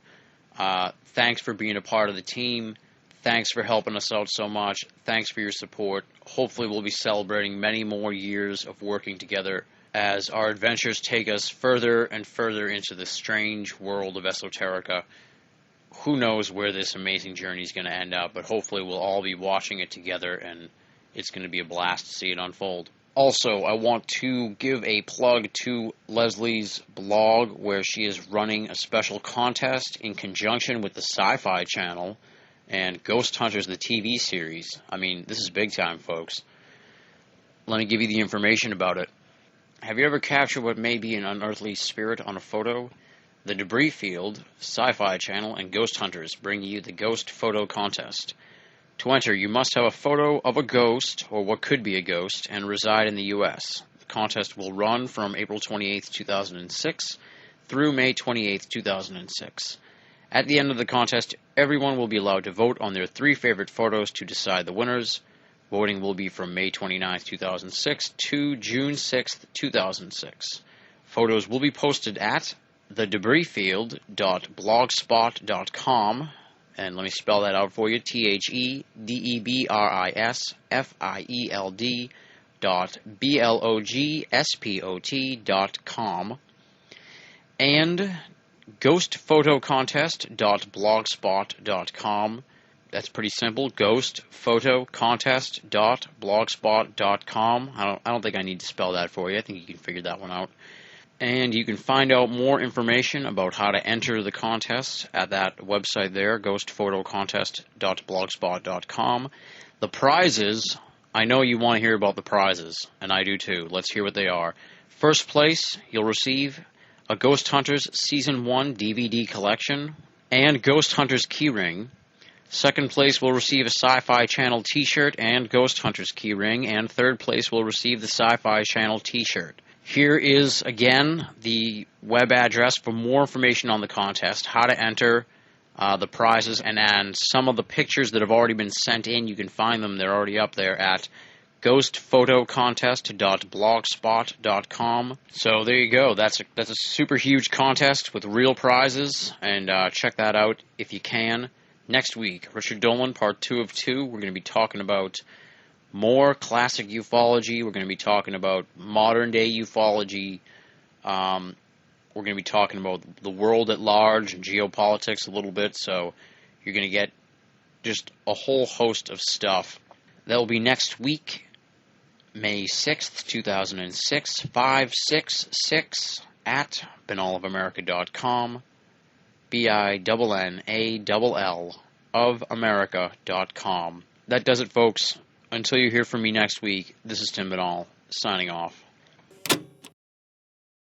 Thanks for being a part of the team. Thanks for helping us out so much. Thanks for your support. Hopefully we'll be celebrating many more years of working together as our adventures take us further and further into the strange world of esoterica. Who knows where this amazing journey is going to end up, but hopefully we'll all be watching it together, and it's going to be a blast to see it unfold. Also, I want to give a plug to Leslie's blog, where she is running a special contest in conjunction with the Sci-Fi Channel and Ghost Hunters, the TV series. I mean, this is big time, folks. Let me give you the information about it. Have you ever captured what may be an unearthly spirit on a photo? The Debris Field, Sci-Fi Channel, and Ghost Hunters bring you the Ghost Photo Contest. To enter, you must have a photo of a ghost, or what could be a ghost, and reside in the U.S. The contest will run from April 28, 2006 through May 28, 2006. At the end of the contest, everyone will be allowed to vote on their 3 favorite photos to decide the winners. Voting will be from May 29, 2006 to June 6, 2006. Photos will be posted at thedebrisfield.blogspot.com, and let me spell that out for you, thedebrisfield.blogspot.com, and ghostphotocontest.blogspot.com. That's pretty simple, ghostphotocontest.blogspot.com. I don't think I need to spell that for you. I think you can figure that one out. And you can find out more information about how to enter the contest at that website there, ghostphotocontest.blogspot.com. The prizes, I know you want to hear about the prizes, and I do too. Let's hear what they are. First place, you'll receive a Ghost Hunters Season 1 DVD collection and Ghost Hunters keyring. Second place will receive a Sci-Fi Channel t-shirt and Ghost Hunters keyring, and third place will receive the Sci-Fi Channel t-shirt. Here is, again, the web address for more information on the contest, how to enter, the prizes, and some of the pictures that have already been sent in. You can find them. They're already up there at ghostphotocontest.blogspot.com. So there you go. That's a super huge contest with real prizes, and check that out if you can. Next week, Richard Dolan, part 2 of 2. We're going to be talking about more classic ufology. We're going to be talking about modern-day ufology. We're going to be talking about the world at large and geopolitics a little bit, so you're going to get just a whole host of stuff. That will be next week, May 6th, 2006, 566 at BinnallofAmerica.com, BINNALL of America.com. That does it, folks. Until you hear from me next week, this is Tim Binnall, signing off.